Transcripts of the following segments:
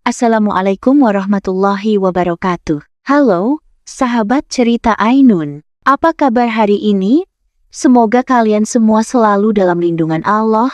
Assalamualaikum warahmatullahi wabarakatuh. Halo, sahabat cerita Ainun. Apa kabar hari ini? Semoga kalian semua selalu dalam lindungan Allah,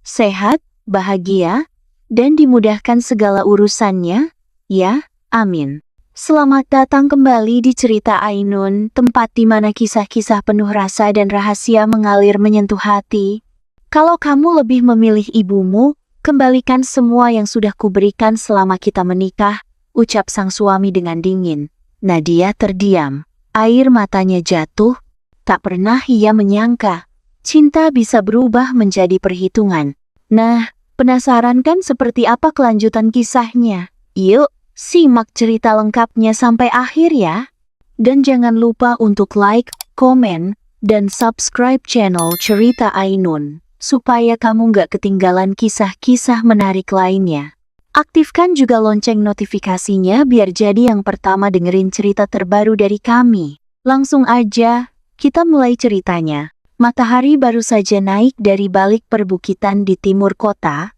sehat, bahagia, dan dimudahkan segala urusannya. Ya, amin. Selamat datang kembali di cerita Ainun, tempat di mana kisah-kisah penuh rasa dan rahasia mengalir menyentuh hati. Kalau kamu lebih memilih ibumu, kembalikan semua yang sudah kuberikan selama kita menikah, ucap sang suami dengan dingin. Nadia terdiam. Air matanya jatuh. Tak pernah ia menyangka, cinta bisa berubah menjadi perhitungan. Nah, penasaran kan seperti apa kelanjutan kisahnya? Yuk, simak cerita lengkapnya sampai akhir ya. Dan jangan lupa untuk like, komen, dan subscribe channel Cerita Ainun, supaya kamu nggak ketinggalan kisah-kisah menarik lainnya. Aktifkan juga lonceng notifikasinya biar jadi yang pertama dengerin cerita terbaru dari kami. Langsung aja, kita mulai ceritanya. Matahari baru saja naik dari balik perbukitan di timur kota,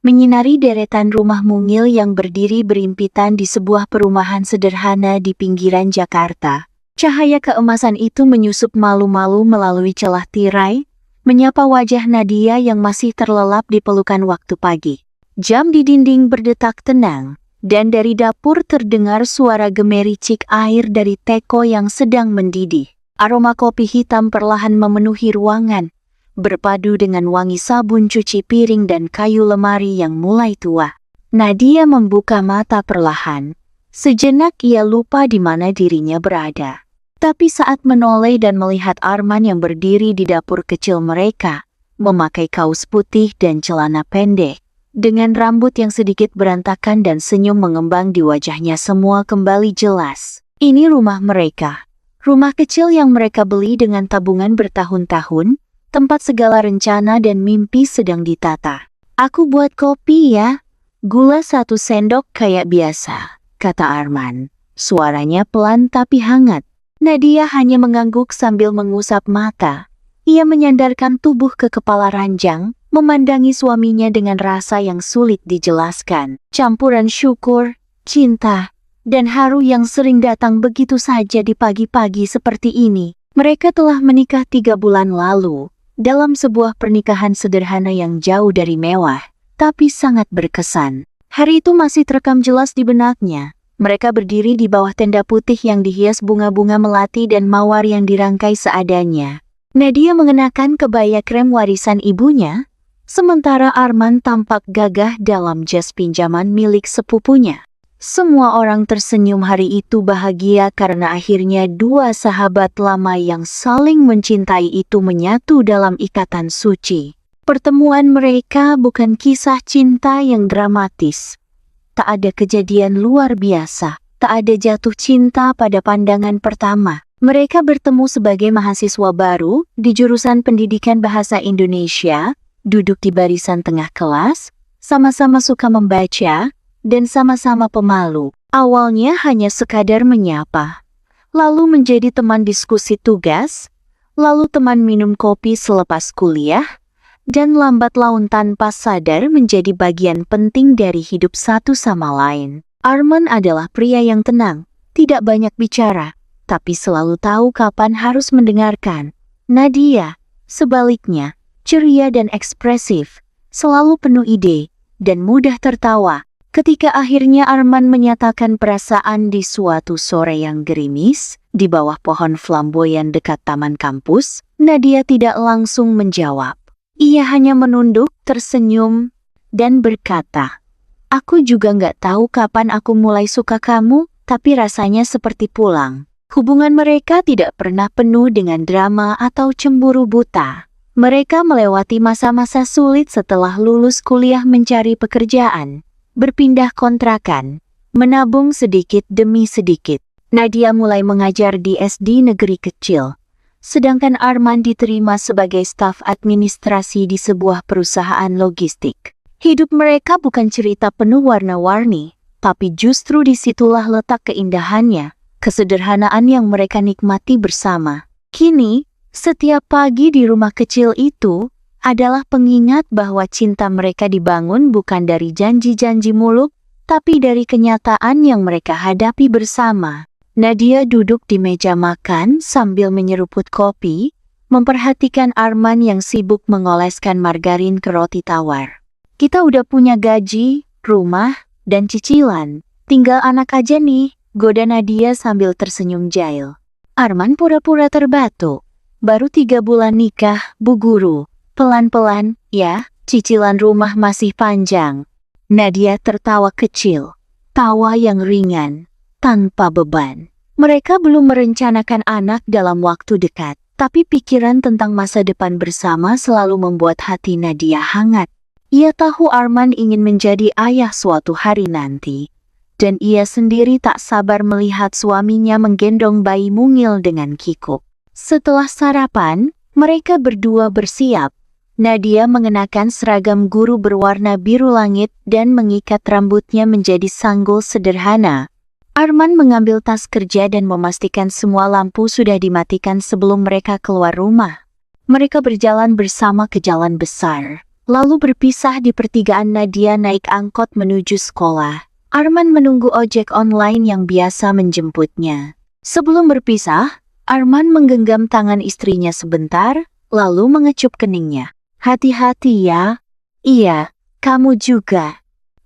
menyinari deretan rumah mungil yang berdiri berimpitan di sebuah perumahan sederhana di pinggiran Jakarta. Cahaya keemasan itu menyusup malu-malu melalui celah tirai, menyapa wajah Nadia yang masih terlelap di pelukan waktu pagi. Jam di dinding berdetak tenang, dan dari dapur terdengar suara gemericik air dari teko yang sedang mendidih. Aroma kopi hitam perlahan memenuhi ruangan, berpadu dengan wangi sabun cuci piring dan kayu lemari yang mulai tua. Nadia membuka mata perlahan. Sejenak ia lupa di mana dirinya berada. Tapi saat menoleh dan melihat Arman yang berdiri di dapur kecil mereka, memakai kaos putih dan celana pendek, dengan rambut yang sedikit berantakan dan senyum mengembang di wajahnya, semua kembali jelas. Ini rumah mereka. Rumah kecil yang mereka beli dengan tabungan bertahun-tahun, tempat segala rencana dan mimpi sedang ditata. Aku buat kopi ya. Gula 1 sendok kayak biasa, kata Arman. Suaranya pelan tapi hangat. Nadia hanya mengangguk sambil mengusap mata. Ia menyandarkan tubuh ke kepala ranjang, memandangi suaminya dengan rasa yang sulit dijelaskan. Campuran syukur, cinta, dan haru yang sering datang begitu saja di pagi-pagi seperti ini. Mereka telah menikah 3 bulan lalu, dalam sebuah pernikahan sederhana yang jauh dari mewah, tapi sangat berkesan. Hari itu masih terekam jelas di benaknya. Mereka berdiri di bawah tenda putih yang dihias bunga-bunga melati dan mawar yang dirangkai seadanya. Nadia mengenakan kebaya krem warisan ibunya, sementara Arman tampak gagah dalam jas pinjaman milik sepupunya. Semua orang tersenyum hari itu bahagia karena akhirnya 2 sahabat lama yang saling mencintai itu menyatu dalam ikatan suci. Pertemuan mereka bukan kisah cinta yang dramatis. Tak ada kejadian luar biasa, tak ada jatuh cinta pada pandangan pertama. Mereka bertemu sebagai mahasiswa baru di jurusan Pendidikan Bahasa Indonesia, duduk di barisan tengah kelas, sama-sama suka membaca, dan sama-sama pemalu. Awalnya hanya sekadar menyapa, lalu menjadi teman diskusi tugas, lalu teman minum kopi selepas kuliah, dan lambat laun tanpa sadar menjadi bagian penting dari hidup satu sama lain. Arman adalah pria yang tenang, tidak banyak bicara, tapi selalu tahu kapan harus mendengarkan. Nadia, sebaliknya, ceria dan ekspresif, selalu penuh ide, dan mudah tertawa. Ketika akhirnya Arman menyatakan perasaan di suatu sore yang gerimis, di bawah pohon flamboyan dekat taman kampus, Nadia tidak langsung menjawab. Ia hanya menunduk, tersenyum, dan berkata, "Aku juga nggak tahu kapan aku mulai suka kamu, tapi rasanya seperti pulang." Hubungan mereka tidak pernah penuh dengan drama atau cemburu buta. Mereka melewati masa-masa sulit setelah lulus kuliah, mencari pekerjaan, berpindah kontrakan, menabung sedikit demi sedikit. Nadia mulai mengajar di SD negeri kecil, sedangkan Arman diterima sebagai staf administrasi di sebuah perusahaan logistik. Hidup mereka bukan cerita penuh warna-warni, tapi justru disitulah letak keindahannya, kesederhanaan yang mereka nikmati bersama. Kini, setiap pagi di rumah kecil itu adalah pengingat bahwa cinta mereka dibangun bukan dari janji-janji muluk, tapi dari kenyataan yang mereka hadapi bersama. Nadia duduk di meja makan sambil menyeruput kopi, memperhatikan Arman yang sibuk mengoleskan margarin ke roti tawar. Kita udah punya gaji, rumah, dan cicilan. Tinggal anak aja nih, goda Nadia sambil tersenyum jahil. Arman pura-pura terbatuk. Baru 3 bulan nikah, Bu Guru. Pelan-pelan, ya, cicilan rumah masih panjang. Nadia tertawa kecil. Tawa yang ringan, tanpa beban. Mereka belum merencanakan anak dalam waktu dekat, tapi pikiran tentang masa depan bersama selalu membuat hati Nadia hangat. Ia tahu Arman ingin menjadi ayah suatu hari nanti. Dan ia sendiri tak sabar melihat suaminya menggendong bayi mungil dengan kikuk. Setelah sarapan, mereka berdua bersiap. Nadia mengenakan seragam guru berwarna biru langit dan mengikat rambutnya menjadi sanggul sederhana. Arman mengambil tas kerja dan memastikan semua lampu sudah dimatikan sebelum mereka keluar rumah. Mereka berjalan bersama ke jalan besar, lalu berpisah di pertigaan. Nadia naik angkot menuju sekolah. Arman menunggu ojek online yang biasa menjemputnya. Sebelum berpisah, Arman menggenggam tangan istrinya sebentar, lalu mengecup keningnya. Hati-hati ya. Iya, kamu juga.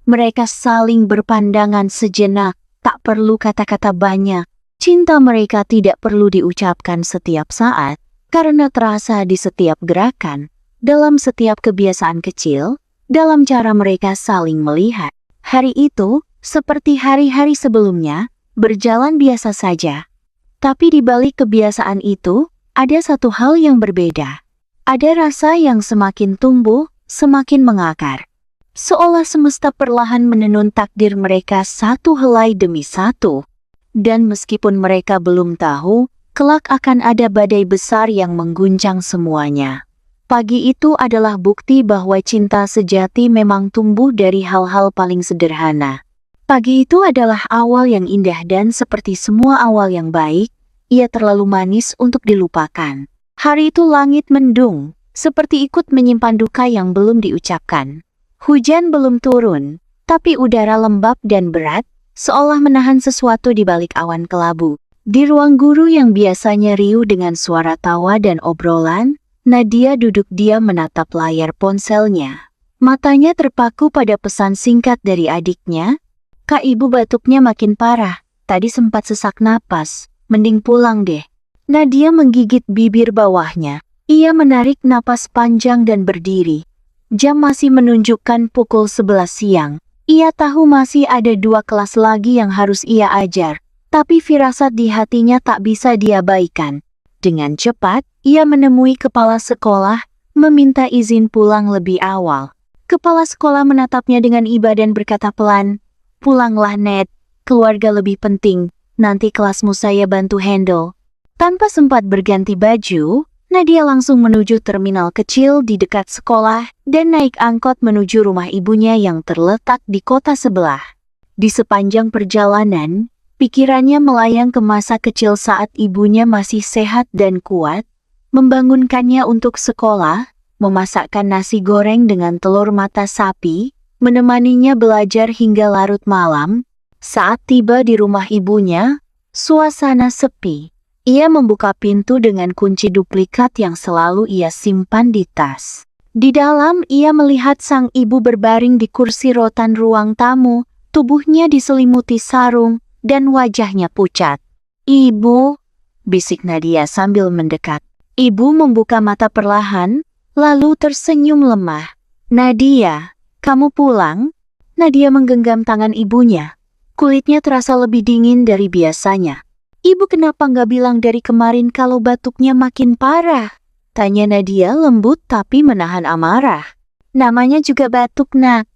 Mereka saling berpandangan sejenak, tak perlu kata-kata banyak. Cinta mereka tidak perlu diucapkan setiap saat, karena terasa di setiap gerakan, dalam setiap kebiasaan kecil, dalam cara mereka saling melihat. Hari itu, seperti hari-hari sebelumnya, berjalan biasa saja. Tapi di balik kebiasaan itu, ada satu hal yang berbeda. Ada rasa yang semakin tumbuh, semakin mengakar. Seolah semesta perlahan menenun takdir mereka satu helai demi satu. Dan meskipun mereka belum tahu, kelak akan ada badai besar yang mengguncang semuanya. Pagi itu adalah bukti bahwa cinta sejati memang tumbuh dari hal-hal paling sederhana. Pagi itu adalah awal yang indah dan seperti semua awal yang baik, ia terlalu manis untuk dilupakan. Hari itu langit mendung, seperti ikut menyimpan duka yang belum diucapkan. Hujan belum turun, tapi udara lembab dan berat, seolah menahan sesuatu di balik awan kelabu. Di ruang guru yang biasanya riuh dengan suara tawa dan obrolan, Nadia duduk diam menatap layar ponselnya. Matanya terpaku pada pesan singkat dari adiknya. Kak, ibu batuknya makin parah, tadi sempat sesak napas, mending pulang deh. Nadia menggigit bibir bawahnya. Ia menarik napas panjang dan berdiri. Jam masih menunjukkan pukul 11 siang. Ia tahu masih ada 2 kelas lagi yang harus ia ajar, tapi firasat di hatinya tak bisa diabaikan. Dengan cepat, ia menemui kepala sekolah, meminta izin pulang lebih awal. Kepala sekolah menatapnya dengan iba dan berkata pelan, "Pulanglah, Ned, keluarga lebih penting, nanti kelasmu saya bantu handle." Tanpa sempat berganti baju, Nadia langsung menuju terminal kecil di dekat sekolah dan naik angkot menuju rumah ibunya yang terletak di kota sebelah. Di sepanjang perjalanan, pikirannya melayang ke masa kecil saat ibunya masih sehat dan kuat, membangunkannya untuk sekolah, memasakkan nasi goreng dengan telur mata sapi, menemaninya belajar hingga larut malam. Saat tiba di rumah ibunya, suasana sepi. Ia membuka pintu dengan kunci duplikat yang selalu ia simpan di tas. Di dalam, ia melihat sang ibu berbaring di kursi rotan ruang tamu, tubuhnya diselimuti sarung, dan wajahnya pucat. "Ibu," bisik Nadia sambil mendekat. Ibu membuka mata perlahan, lalu tersenyum lemah. "Nadia, kamu pulang?" Nadia menggenggam tangan ibunya. Kulitnya terasa lebih dingin dari biasanya. "Ibu kenapa nggak bilang dari kemarin kalau batuknya makin parah?" Tanya Nadia lembut tapi menahan amarah. "Namanya juga batuk, Nak."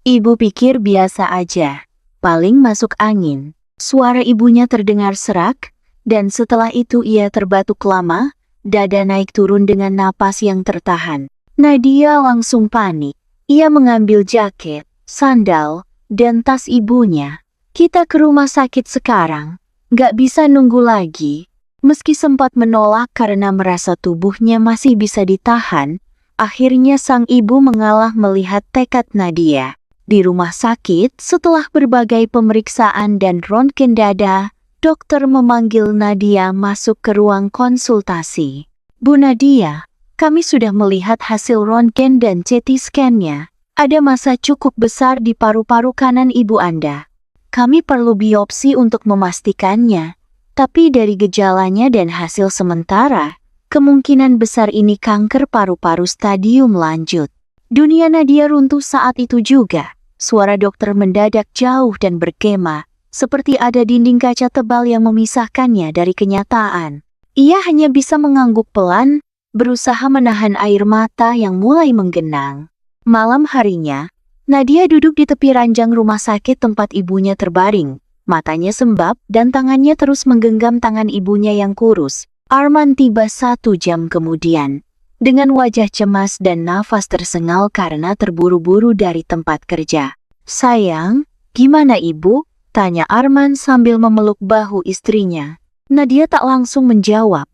Ibu pikir biasa aja, paling masuk angin. Suara ibunya terdengar serak, dan setelah itu ia terbatuk lama, dada naik turun dengan napas yang tertahan. Nadia langsung panik. Ia mengambil jaket, sandal, dan tas ibunya. "Kita ke rumah sakit sekarang. Gak bisa nunggu lagi." Meski sempat menolak karena merasa tubuhnya masih bisa ditahan, akhirnya sang ibu mengalah melihat tekad Nadia. Di rumah sakit, setelah berbagai pemeriksaan dan röntgen dada, dokter memanggil Nadia masuk ke ruang konsultasi. Bu Nadia, kami sudah melihat hasil röntgen dan CT scan-nya. Ada massa cukup besar di paru-paru kanan ibu Anda. Kami perlu biopsi untuk memastikannya. Tapi dari gejalanya dan hasil sementara, kemungkinan besar ini kanker paru-paru stadium lanjut. Dunia Nadia runtuh saat itu juga. Suara dokter mendadak jauh dan bergema, seperti ada dinding kaca tebal yang memisahkannya dari kenyataan. Ia hanya bisa mengangguk pelan, berusaha menahan air mata yang mulai menggenang. Malam harinya, Nadia duduk di tepi ranjang rumah sakit tempat ibunya terbaring. Matanya sembab dan tangannya terus menggenggam tangan ibunya yang kurus. Arman tiba 1 jam kemudian. Dengan wajah cemas dan nafas tersengal karena terburu-buru dari tempat kerja. Sayang, gimana ibu? Tanya Arman sambil memeluk bahu istrinya. Nadia tak langsung menjawab.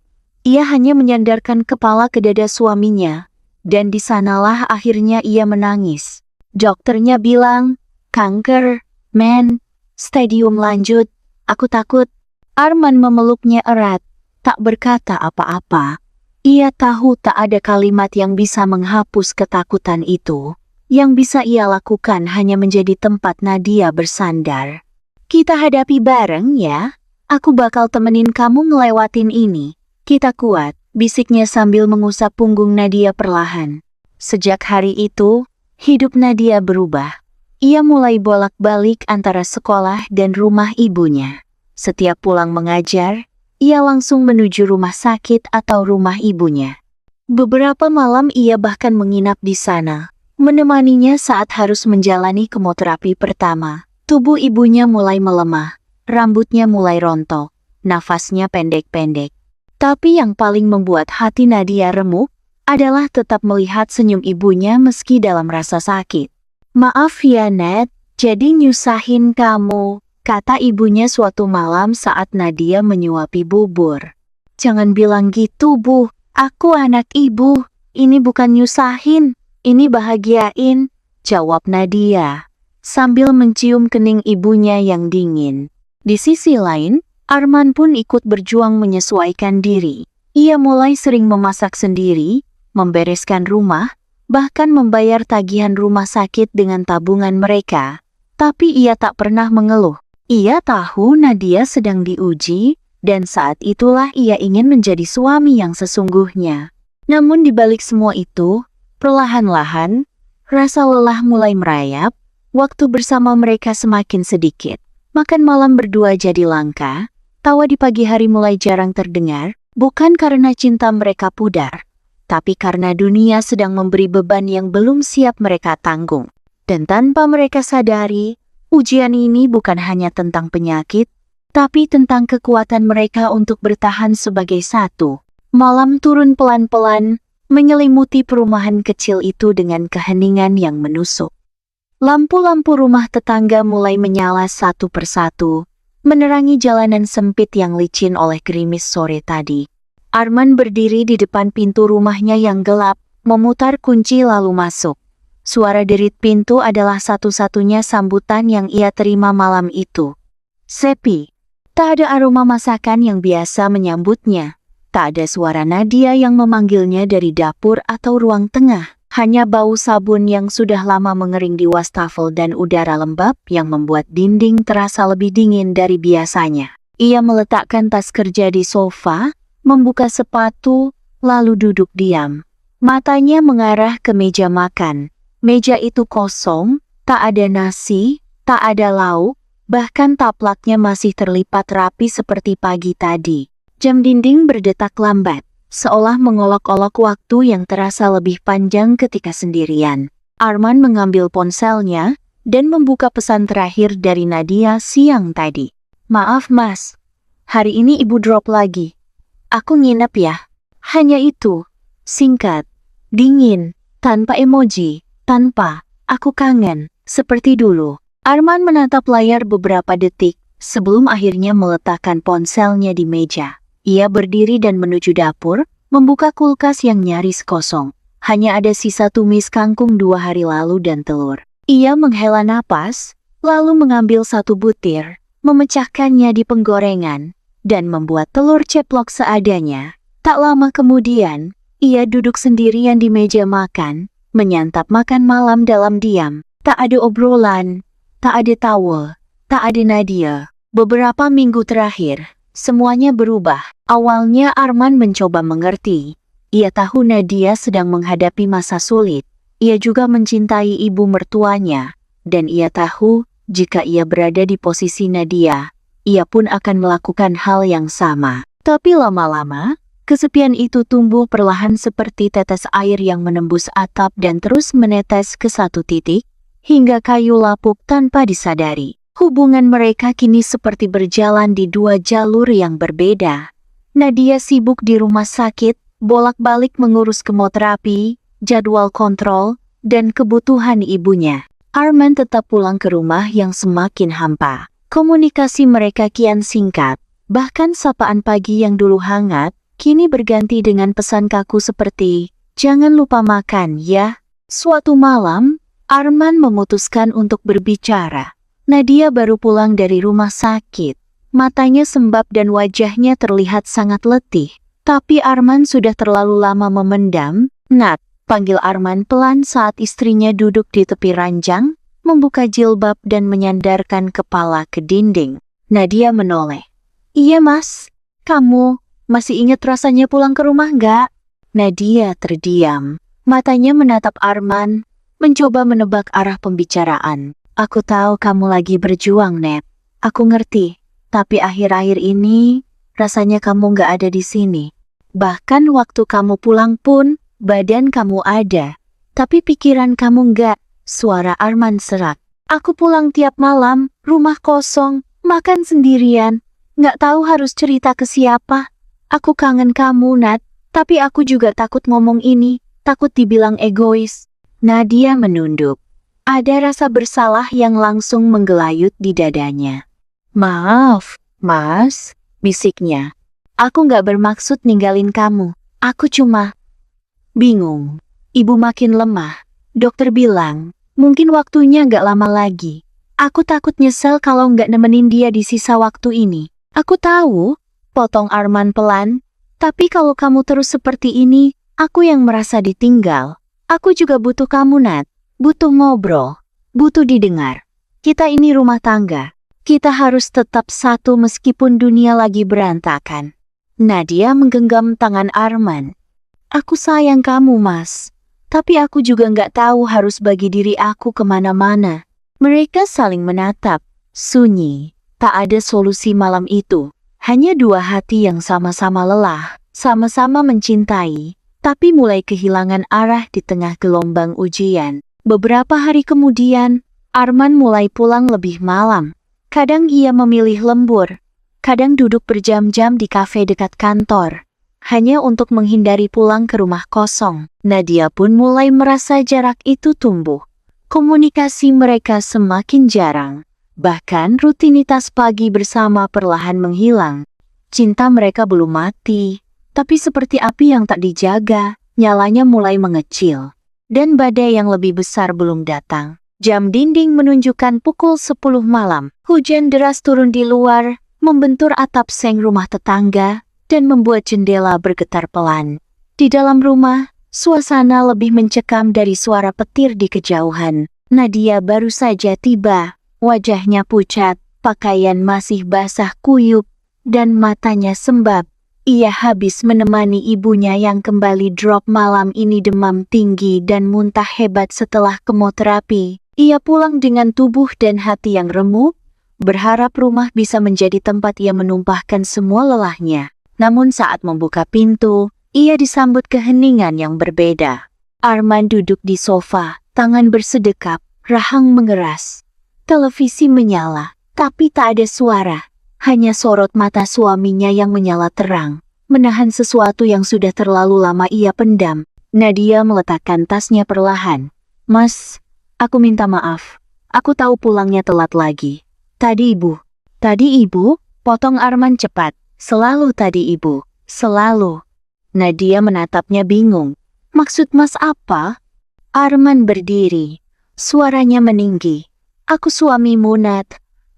Ia hanya menyandarkan kepala ke dada suaminya. Dan di sanalah akhirnya ia menangis. Dokternya bilang, kanker, men, stadium lanjut, aku takut. Arman memeluknya erat, tak berkata apa-apa. Ia tahu tak ada kalimat yang bisa menghapus ketakutan itu. Yang bisa ia lakukan hanya menjadi tempat Nadia bersandar. Kita hadapi bareng ya. Aku bakal temenin kamu ngelewatin ini. Kita kuat, bisiknya sambil mengusap punggung Nadia perlahan. Sejak hari itu, hidup Nadia berubah. Ia mulai bolak-balik antara sekolah dan rumah ibunya. Setiap pulang mengajar, ia langsung menuju rumah sakit atau rumah ibunya. Beberapa malam ia bahkan menginap di sana, menemaninya saat harus menjalani kemoterapi pertama. Tubuh ibunya mulai melemah, rambutnya mulai rontok, nafasnya pendek-pendek. Tapi yang paling membuat hati Nadia remuk adalah tetap melihat senyum ibunya meski dalam rasa sakit. Maaf ya Ned, jadi nyusahin kamu, kata ibunya suatu malam saat Nadia menyuapi bubur. Jangan bilang gitu Bu, aku anak ibu, ini bukan nyusahin, ini bahagiain, jawab Nadia, sambil mencium kening ibunya yang dingin. Di sisi lain, Arman pun ikut berjuang menyesuaikan diri. Ia mulai sering memasak sendiri, membereskan rumah, bahkan membayar tagihan rumah sakit dengan tabungan mereka. Tapi ia tak pernah mengeluh. Ia tahu Nadia sedang diuji, dan saat itulah ia ingin menjadi suami yang sesungguhnya. Namun di balik semua itu, perlahan-lahan, rasa lelah mulai merayap, waktu bersama mereka semakin sedikit. Makan malam berdua jadi langka, tawa di pagi hari mulai jarang terdengar, bukan karena cinta mereka pudar, tapi karena dunia sedang memberi beban yang belum siap mereka tanggung. Dan tanpa mereka sadari, ujian ini bukan hanya tentang penyakit, tapi tentang kekuatan mereka untuk bertahan sebagai satu. Malam turun pelan-pelan, menyelimuti perumahan kecil itu dengan keheningan yang menusuk. Lampu-lampu rumah tetangga mulai menyala satu persatu, menerangi jalanan sempit yang licin oleh gerimis sore tadi. Arman berdiri di depan pintu rumahnya yang gelap, memutar kunci lalu masuk. Suara derit pintu adalah satu-satunya sambutan yang ia terima malam itu. Sepi. Tak ada aroma masakan yang biasa menyambutnya. Tak ada suara Nadia yang memanggilnya dari dapur atau ruang tengah. Hanya bau sabun yang sudah lama mengering di wastafel dan udara lembab yang membuat dinding terasa lebih dingin dari biasanya. Ia meletakkan tas kerja di sofa, membuka sepatu, lalu duduk diam. Matanya mengarah ke meja makan. Meja itu kosong, tak ada nasi, tak ada lauk, bahkan taplaknya masih terlipat rapi seperti pagi tadi. Jam dinding berdetak lambat, seolah mengolok-olok waktu yang terasa lebih panjang ketika sendirian. Arman mengambil ponselnya dan membuka pesan terakhir dari Nadia siang tadi. Maaf mas, hari ini ibu drop lagi. Aku nginep ya. Hanya itu. Singkat, dingin, tanpa emoji, tanpa aku kangen, seperti dulu. Arman menatap layar beberapa detik sebelum akhirnya meletakkan ponselnya di meja. Ia berdiri dan menuju dapur, membuka kulkas yang nyaris kosong. Hanya ada sisa tumis kangkung 2 hari lalu dan telur. Ia menghela napas, lalu mengambil satu butir, memecahkannya di penggorengan, dan membuat telur ceplok seadanya. Tak lama kemudian, ia duduk sendirian di meja makan, menyantap makan malam dalam diam. Tak ada obrolan, tak ada tawa, tak ada Nadia. Beberapa minggu terakhir, semuanya berubah. Awalnya Arman mencoba mengerti. Ia tahu Nadia sedang menghadapi masa sulit. Ia juga mencintai ibu mertuanya, dan ia tahu jika ia berada di posisi Nadia, ia pun akan melakukan hal yang sama. Tapi lama-lama, kesepian itu tumbuh perlahan seperti tetes air yang menembus atap dan terus menetes ke satu titik, hingga kayu lapuk tanpa disadari. Hubungan mereka kini seperti berjalan di dua jalur yang berbeda. Nadia sibuk di rumah sakit, bolak-balik mengurus kemoterapi, jadwal kontrol, dan kebutuhan ibunya. Arman tetap pulang ke rumah yang semakin hampa. Komunikasi mereka kian singkat. Bahkan sapaan pagi yang dulu hangat, kini berganti dengan pesan kaku seperti, "Jangan lupa makan ya." Suatu malam, Arman memutuskan untuk berbicara. Nadia baru pulang dari rumah sakit. Matanya sembab dan wajahnya terlihat sangat letih. Tapi Arman sudah terlalu lama memendam. "Nat," panggil Arman pelan saat istrinya duduk di tepi ranjang, membuka jilbab dan menyandarkan kepala ke dinding. Nadia menoleh. "Iya mas, kamu masih ingat rasanya pulang ke rumah nggak?" Nadia terdiam. Matanya menatap Arman, mencoba menebak arah pembicaraan. "Aku tahu kamu lagi berjuang, Net. Aku ngerti, tapi akhir-akhir ini rasanya kamu nggak ada di sini. Bahkan waktu kamu pulang pun, badan kamu ada, tapi pikiran kamu nggak." Suara Arman serak. "Aku pulang tiap malam, rumah kosong, makan sendirian. Nggak tahu harus cerita ke siapa. Aku kangen kamu, Nat, tapi aku juga takut ngomong ini, takut dibilang egois." Nadia menunduk. Ada rasa bersalah yang langsung menggelayut di dadanya. "Maaf, Mas," bisiknya. "Aku nggak bermaksud ninggalin kamu. Aku cuma bingung." Ibu makin lemah. Dokter bilang, mungkin waktunya nggak lama lagi. Aku takut nyesel kalau nggak nemenin dia di sisa waktu ini. "Aku tahu," potong Arman pelan. "Tapi kalau kamu terus seperti ini, aku yang merasa ditinggal. Aku juga butuh kamu, Nat. Butuh ngobrol. Butuh didengar. Kita ini rumah tangga. Kita harus tetap satu meskipun dunia lagi berantakan." Nadia menggenggam tangan Arman. "Aku sayang kamu, Mas. Tapi aku juga nggak tahu harus bagi diri aku kemana-mana." Mereka saling menatap. Sunyi. Tak ada solusi malam itu. Hanya dua hati yang sama-sama lelah, sama-sama mencintai, tapi mulai kehilangan arah di tengah gelombang ujian. Beberapa hari kemudian, Arman mulai pulang lebih malam. Kadang ia memilih lembur, kadang duduk berjam-jam di kafe dekat kantor, hanya untuk menghindari pulang ke rumah kosong. Nadia pun mulai merasa jarak itu tumbuh. Komunikasi mereka semakin jarang, bahkan rutinitas pagi bersama perlahan menghilang. Cinta mereka belum mati, tapi seperti api yang tak dijaga, nyalanya mulai mengecil. Dan badai yang lebih besar belum datang. Jam dinding menunjukkan pukul 10 malam. Hujan deras turun di luar, membentur atap seng rumah tetangga, dan membuat jendela bergetar pelan. Di dalam rumah, suasana lebih mencekam dari suara petir di kejauhan. Nadia baru saja tiba, wajahnya pucat, pakaian masih basah kuyup, dan matanya sembab. Ia habis menemani ibunya yang kembali drop malam ini demam tinggi dan muntah hebat setelah kemoterapi. Ia pulang dengan tubuh dan hati yang remuk, berharap rumah bisa menjadi tempat ia menumpahkan semua lelahnya. Namun saat membuka pintu, ia disambut keheningan yang berbeda. Arman duduk di sofa, tangan bersedekap, rahang mengeras. Televisi menyala, tapi tak ada suara. Hanya sorot mata suaminya yang menyala terang, menahan sesuatu yang sudah terlalu lama ia pendam. Nadia meletakkan tasnya perlahan. "Mas, aku minta maaf. Aku tahu pulangnya telat lagi. Tadi ibu, potong Arman cepat. Selalu tadi ibu, selalu." Nadia menatapnya bingung. "Maksud mas apa?" Arman berdiri. Suaranya meninggi. Aku suamimu, Nat.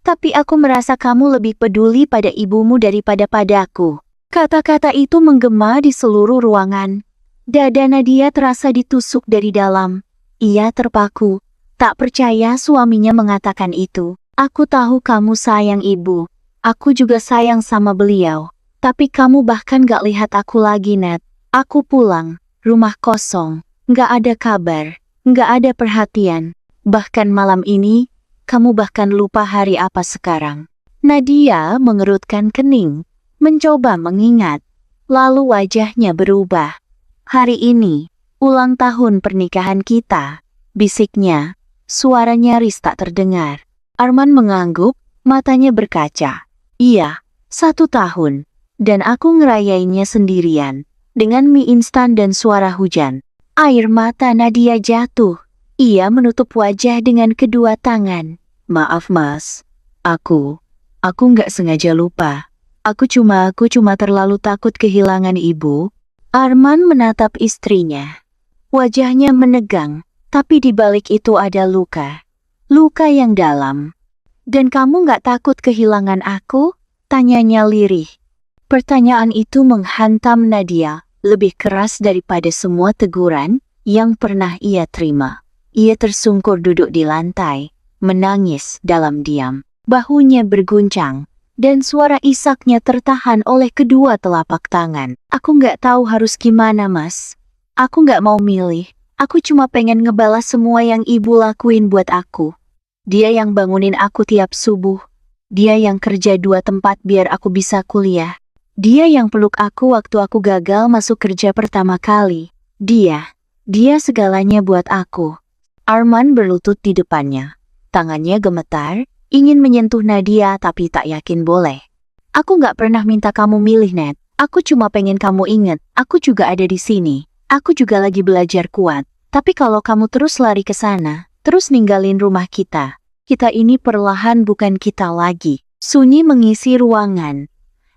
Tapi aku merasa kamu lebih peduli pada ibumu daripada padaku. Kata-kata itu menggema di seluruh ruangan. Dada Nadia terasa ditusuk dari dalam. Ia terpaku. Tak percaya suaminya mengatakan itu. Aku tahu kamu sayang ibu. Aku juga sayang sama beliau. Tapi kamu bahkan gak lihat aku lagi, Nat. Aku pulang. Rumah kosong. Gak ada kabar. Gak ada perhatian. Bahkan malam ini, kamu bahkan lupa hari apa sekarang. Nadia mengerutkan kening. Mencoba mengingat. Lalu wajahnya berubah. Hari ini, ulang tahun pernikahan kita. Bisiknya. Suara nyaris tak terdengar. Arman mengangguk, matanya berkaca. Iya, 1 tahun. Dan aku ngerayainnya sendirian. Dengan mie instan dan suara hujan. Air mata Nadia jatuh. Ia menutup wajah dengan kedua tangan. Maaf mas. Aku nggak sengaja lupa. Aku cuma terlalu takut kehilangan ibu. Arman menatap istrinya. Wajahnya menegang. Tapi di balik itu ada luka. Luka yang dalam. Dan kamu gak takut kehilangan aku? Tanyanya lirih. Pertanyaan itu menghantam Nadia lebih keras daripada semua teguran yang pernah ia terima. Ia tersungkur duduk di lantai, menangis dalam diam. Bahunya berguncang, dan suara isaknya tertahan oleh kedua telapak tangan. Aku gak tahu harus gimana, Mas. Aku gak mau milih. Aku cuma pengen ngebalas semua yang ibu lakuin buat aku. Dia yang bangunin aku tiap subuh. Dia yang kerja 2 tempat biar aku bisa kuliah. Dia yang peluk aku waktu aku gagal masuk kerja pertama kali. Dia segalanya buat aku. Arman berlutut di depannya. Tangannya gemetar, ingin menyentuh Nadia tapi tak yakin boleh. Aku gak pernah minta kamu milih, Nat. Aku cuma pengen kamu inget, aku juga ada di sini. Aku juga lagi belajar kuat. Tapi kalau kamu terus lari ke sana, terus ninggalin rumah kita ini perlahan bukan kita lagi. Sunyi mengisi ruangan.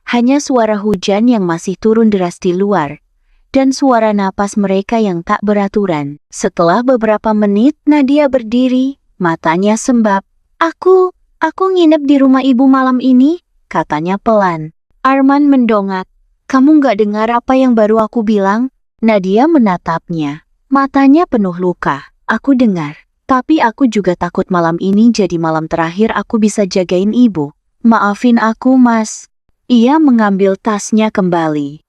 Hanya suara hujan yang masih turun deras di luar. Dan suara napas mereka yang tak beraturan. Setelah beberapa menit, Nadia berdiri, matanya sembab. Aku nginep di rumah ibu malam ini, katanya pelan. Arman mendongak. Kamu gak dengar apa yang baru aku bilang? Nadia menatapnya. Matanya penuh luka. Aku dengar. Tapi aku juga takut malam ini jadi malam terakhir aku bisa jagain ibu. Maafin aku, Mas. Ia mengambil tasnya kembali.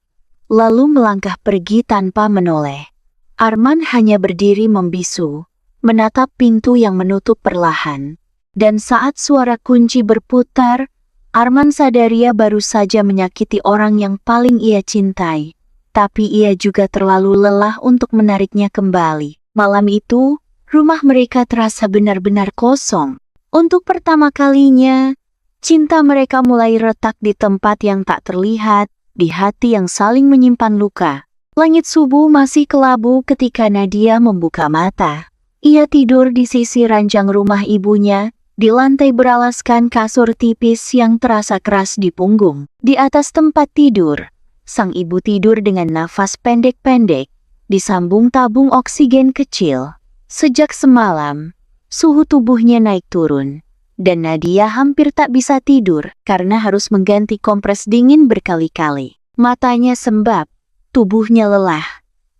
Lalu melangkah pergi tanpa menoleh. Arman hanya berdiri membisu. Menatap pintu yang menutup perlahan. Dan saat suara kunci berputar, Arman sadari ia baru saja menyakiti orang yang paling ia cintai. Tapi ia juga terlalu lelah untuk menariknya kembali. Malam itu, rumah mereka terasa benar-benar kosong. Untuk pertama kalinya, cinta mereka mulai retak di tempat yang tak terlihat, di hati yang saling menyimpan luka. Langit subuh masih kelabu ketika Nadia membuka mata. Ia tidur di sisi ranjang rumah ibunya, di lantai beralaskan kasur tipis yang terasa keras di punggung. Di atas tempat tidur, sang ibu tidur dengan nafas pendek-pendek, disambung tabung oksigen kecil. Sejak semalam, suhu tubuhnya naik turun, dan Nadia hampir tak bisa tidur karena harus mengganti kompres dingin berkali-kali. Matanya sembab, tubuhnya lelah.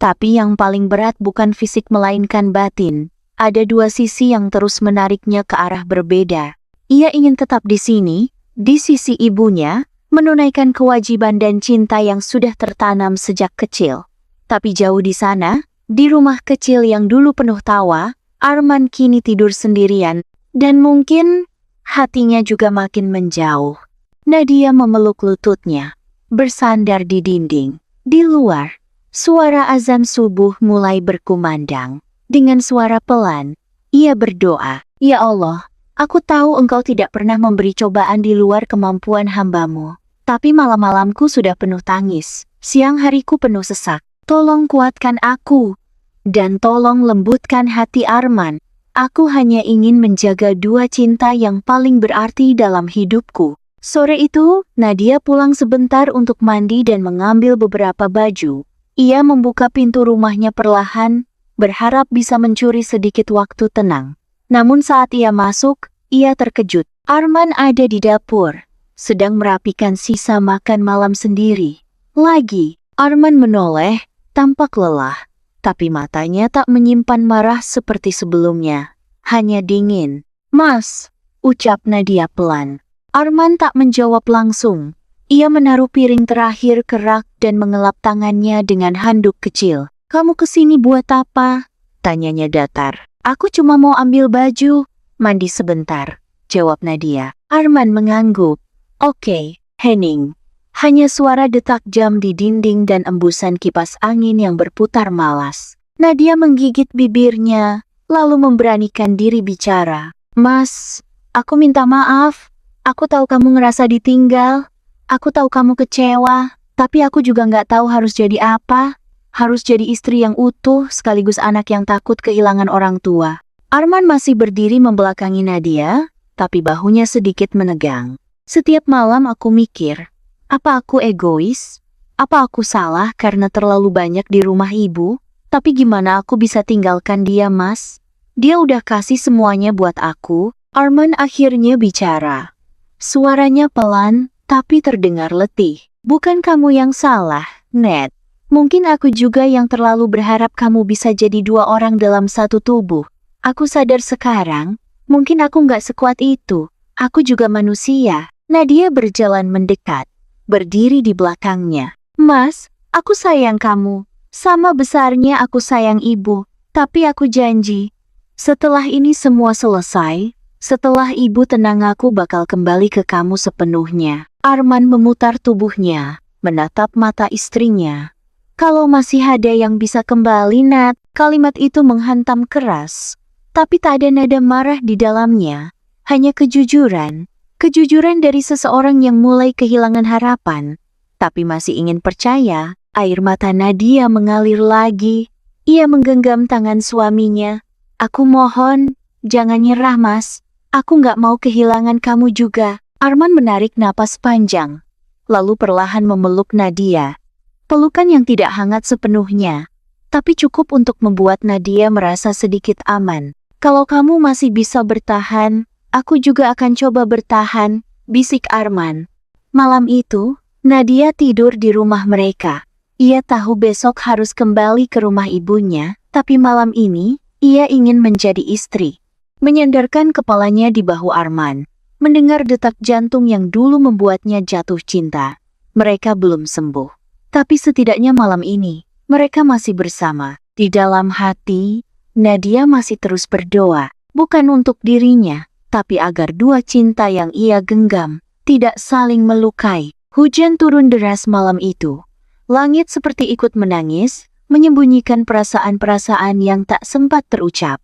Tapi yang paling berat bukan fisik melainkan batin. Ada 2 sisi yang terus menariknya ke arah berbeda. Ia ingin tetap di sini, di sisi ibunya, menunaikan kewajiban dan cinta yang sudah tertanam sejak kecil. Tapi jauh di sana, di rumah kecil yang dulu penuh tawa, Arman kini tidur sendirian, dan mungkin hatinya juga makin menjauh. Nadia memeluk lututnya, bersandar di dinding. Di luar, suara azan subuh mulai berkumandang. Dengan suara pelan, ia berdoa, "Ya Allah, aku tahu Engkau tidak pernah memberi cobaan di luar kemampuan hamba-Mu. Tapi malam-malamku sudah penuh tangis, siang hariku penuh sesak. Tolong kuatkan aku, dan tolong lembutkan hati Arman. Aku hanya ingin menjaga 2 cinta yang paling berarti dalam hidupku." Sore itu, Nadia pulang sebentar untuk mandi dan mengambil beberapa baju. Ia membuka pintu rumahnya perlahan, berharap bisa mencuri sedikit waktu tenang. Namun saat ia masuk, ia terkejut. Arman ada di dapur, sedang merapikan sisa makan malam sendiri. Lagi, Arman menoleh, tampak lelah, tapi matanya tak menyimpan marah seperti sebelumnya. Hanya dingin. "Mas," ucap Nadia pelan. Arman tak menjawab langsung. Ia menaruh piring terakhir ke rak dan mengelap tangannya dengan handuk kecil. "Kamu kesini buat apa?" tanyanya datar. "Aku cuma mau ambil baju, mandi sebentar," jawab Nadia. Arman mengangguk. "Oke, Henning." Hanya suara detak jam di dinding dan embusan kipas angin yang berputar malas. Nadia menggigit bibirnya, lalu memberanikan diri bicara. "Mas, aku minta maaf. Aku tahu kamu ngerasa ditinggal. Aku tahu kamu kecewa, tapi aku juga nggak tahu harus jadi apa. Harus jadi istri yang utuh sekaligus anak yang takut kehilangan orang tua." Arman masih berdiri membelakangi Nadia, tapi bahunya sedikit menegang. "Setiap malam aku mikir, apa aku egois? Apa aku salah karena terlalu banyak di rumah ibu? Tapi gimana aku bisa tinggalkan dia, Mas? Dia udah kasih semuanya buat aku." Arman akhirnya bicara. Suaranya pelan, tapi terdengar letih. "Bukan kamu yang salah, Ned. Mungkin aku juga yang terlalu berharap kamu bisa jadi dua orang dalam satu tubuh. Aku sadar sekarang, mungkin aku nggak sekuat itu. Aku juga manusia." Nadia berjalan mendekat, berdiri di belakangnya. "Mas, aku sayang kamu. Sama besarnya aku sayang ibu. Tapi aku janji, setelah ini semua selesai, setelah ibu tenang aku bakal kembali ke kamu sepenuhnya." Arman memutar tubuhnya, menatap mata istrinya. "Kalau masih ada yang bisa kembali, Nat." Kalimat itu menghantam keras, tapi tak ada nada marah di dalamnya, hanya kejujuran. Kejujuran dari seseorang yang mulai kehilangan harapan, tapi masih ingin percaya. Air mata Nadia mengalir lagi. Ia menggenggam tangan suaminya. "Aku mohon, jangan nyerah, Mas. Aku nggak mau kehilangan kamu juga." Arman menarik napas panjang, lalu perlahan memeluk Nadia. Pelukan yang tidak hangat sepenuhnya, tapi cukup untuk membuat Nadia merasa sedikit aman. "Kalau kamu masih bisa bertahan, aku juga akan coba bertahan," bisik Arman. Malam itu, Nadia tidur di rumah mereka. Ia tahu besok harus kembali ke rumah ibunya, tapi malam ini, ia ingin menjadi istri. Menyandarkan kepalanya di bahu Arman, mendengar detak jantung yang dulu membuatnya jatuh cinta. Mereka belum sembuh, tapi setidaknya malam ini, mereka masih bersama. Di dalam hati, Nadia masih terus berdoa, bukan untuk dirinya, tapi agar dua cinta yang ia genggam tidak saling melukai. Hujan turun deras malam itu. Langit seperti ikut menangis, menyembunyikan perasaan-perasaan yang tak sempat terucap.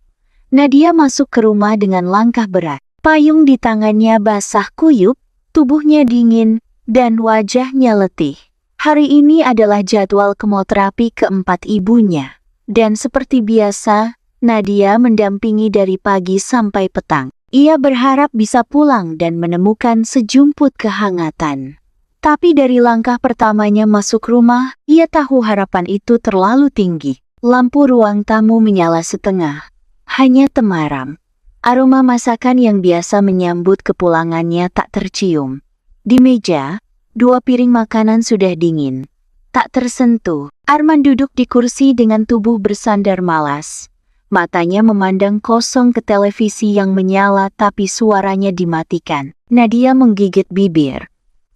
Nadia masuk ke rumah dengan langkah berat. Payung di tangannya basah kuyup, tubuhnya dingin, dan wajahnya letih. Hari ini adalah jadwal kemoterapi keempat ibunya. Dan seperti biasa, Nadia mendampingi dari pagi sampai petang. Ia berharap bisa pulang dan menemukan sejumput kehangatan. Tapi dari langkah pertamanya masuk rumah, ia tahu harapan itu terlalu tinggi. Lampu ruang tamu menyala setengah. Hanya temaram. Aroma masakan yang biasa menyambut kepulangannya tak tercium. Di meja, dua piring makanan sudah dingin. Tak tersentuh. Arman duduk di kursi dengan tubuh bersandar malas. Matanya memandang kosong ke televisi yang menyala tapi suaranya dimatikan. Nadia menggigit bibir.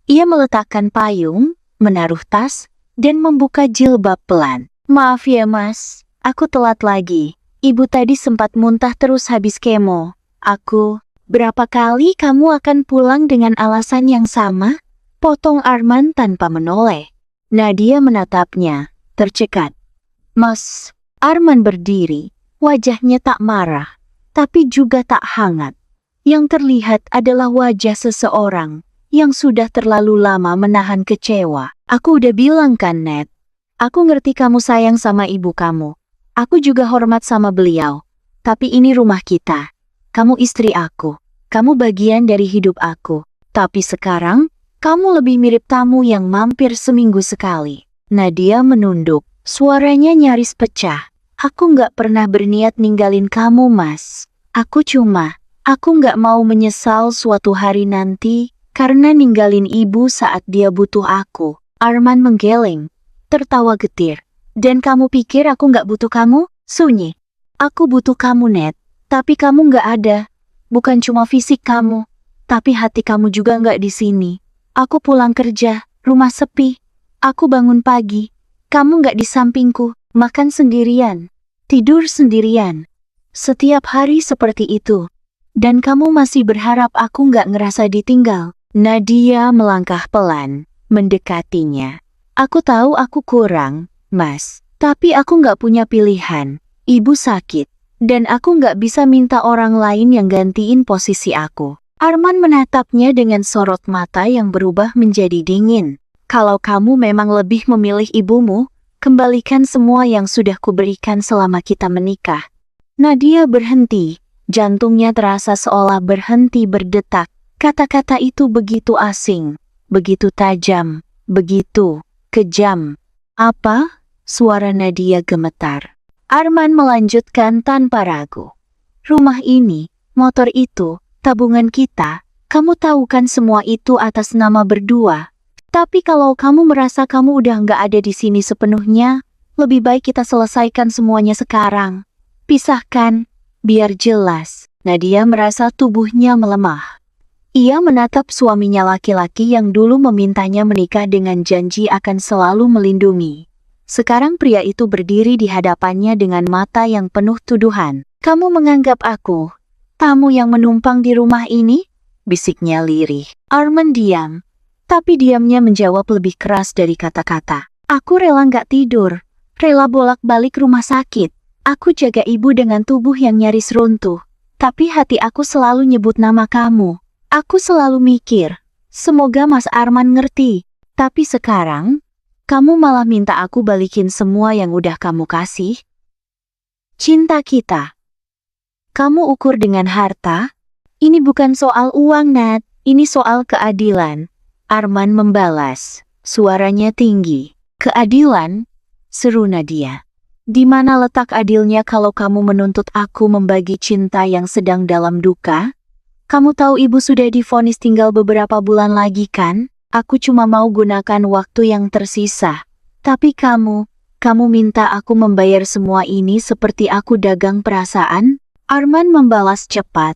Ia meletakkan payung, menaruh tas, dan membuka jilbab pelan. "Maaf ya, Mas. Aku telat lagi. Ibu tadi sempat muntah terus habis kemo. Berapa kali kamu akan pulang dengan alasan yang sama?" potong Arman tanpa menoleh. Nadia menatapnya, tercekat. "Mas." Arman berdiri, wajahnya tak marah, tapi juga tak hangat. Yang terlihat adalah wajah seseorang yang sudah terlalu lama menahan kecewa. "Aku udah bilang kan, Ned. Aku ngerti kamu sayang sama ibu kamu. Aku juga hormat sama beliau. Tapi ini rumah kita. Kamu istri aku. Kamu bagian dari hidup aku. Tapi sekarang, kamu lebih mirip tamu yang mampir seminggu sekali." Nadia menunduk. Suaranya nyaris pecah. "Aku nggak pernah berniat ninggalin kamu, Mas. Aku nggak mau menyesal suatu hari nanti karena ninggalin ibu saat dia butuh aku. Arman menggeleng, tertawa getir. Dan kamu pikir aku nggak butuh kamu? Sunyi. Aku butuh kamu, Ned. Tapi kamu nggak ada. Bukan cuma fisik kamu, tapi hati kamu juga nggak di sini. Aku pulang kerja, rumah sepi. Aku bangun pagi. Kamu nggak di sampingku, makan sendirian, tidur sendirian. Setiap hari seperti itu. Dan kamu masih berharap aku nggak ngerasa ditinggal. Nadia melangkah pelan, mendekatinya. Aku tahu aku kurang, Mas. Tapi aku nggak punya pilihan. Ibu sakit. Dan aku nggak bisa minta orang lain yang gantiin posisi aku. Arman menatapnya dengan sorot mata yang berubah menjadi dingin. Kalau kamu memang lebih memilih ibumu, kembalikan semua yang sudah kuberikan selama kita menikah. Nadia berhenti, jantungnya terasa seolah berhenti berdetak. Kata-kata itu begitu asing, begitu tajam, begitu kejam. Apa? Suara Nadia gemetar. Arman melanjutkan tanpa ragu. Rumah ini, motor itu, tabungan kita, kamu tahu kan semua itu atas nama berdua. Tapi kalau kamu merasa kamu udah nggak ada di sini sepenuhnya, lebih baik kita selesaikan semuanya sekarang. Pisahkan, biar jelas. Nadia merasa tubuhnya melemah. Ia menatap suaminya laki-laki yang dulu memintanya menikah dengan janji akan selalu melindungi. Sekarang pria itu berdiri di hadapannya dengan mata yang penuh tuduhan. Kamu menganggap aku tamu yang menumpang di rumah ini? Bisiknya lirih. Arman diam. Tapi diamnya menjawab lebih keras dari kata-kata. Aku rela nggak tidur. Rela bolak-balik rumah sakit. Aku jaga ibu dengan tubuh yang nyaris runtuh. Tapi hati aku selalu nyebut nama kamu. Aku selalu mikir, semoga Mas Arman ngerti. Tapi sekarang, kamu malah minta aku balikin semua yang udah kamu kasih. Cinta kita. Kamu ukur dengan harta? Ini bukan soal uang, Nat. Ini soal keadilan. Arman membalas, suaranya tinggi. Keadilan? Seru Nadia. Di mana letak adilnya kalau kamu menuntut aku membagi cinta yang sedang dalam duka? Kamu tahu ibu sudah divonis tinggal beberapa bulan lagi kan? Aku cuma mau gunakan waktu yang tersisa. Tapi kamu minta aku membayar semua ini seperti aku dagang perasaan? Arman membalas cepat.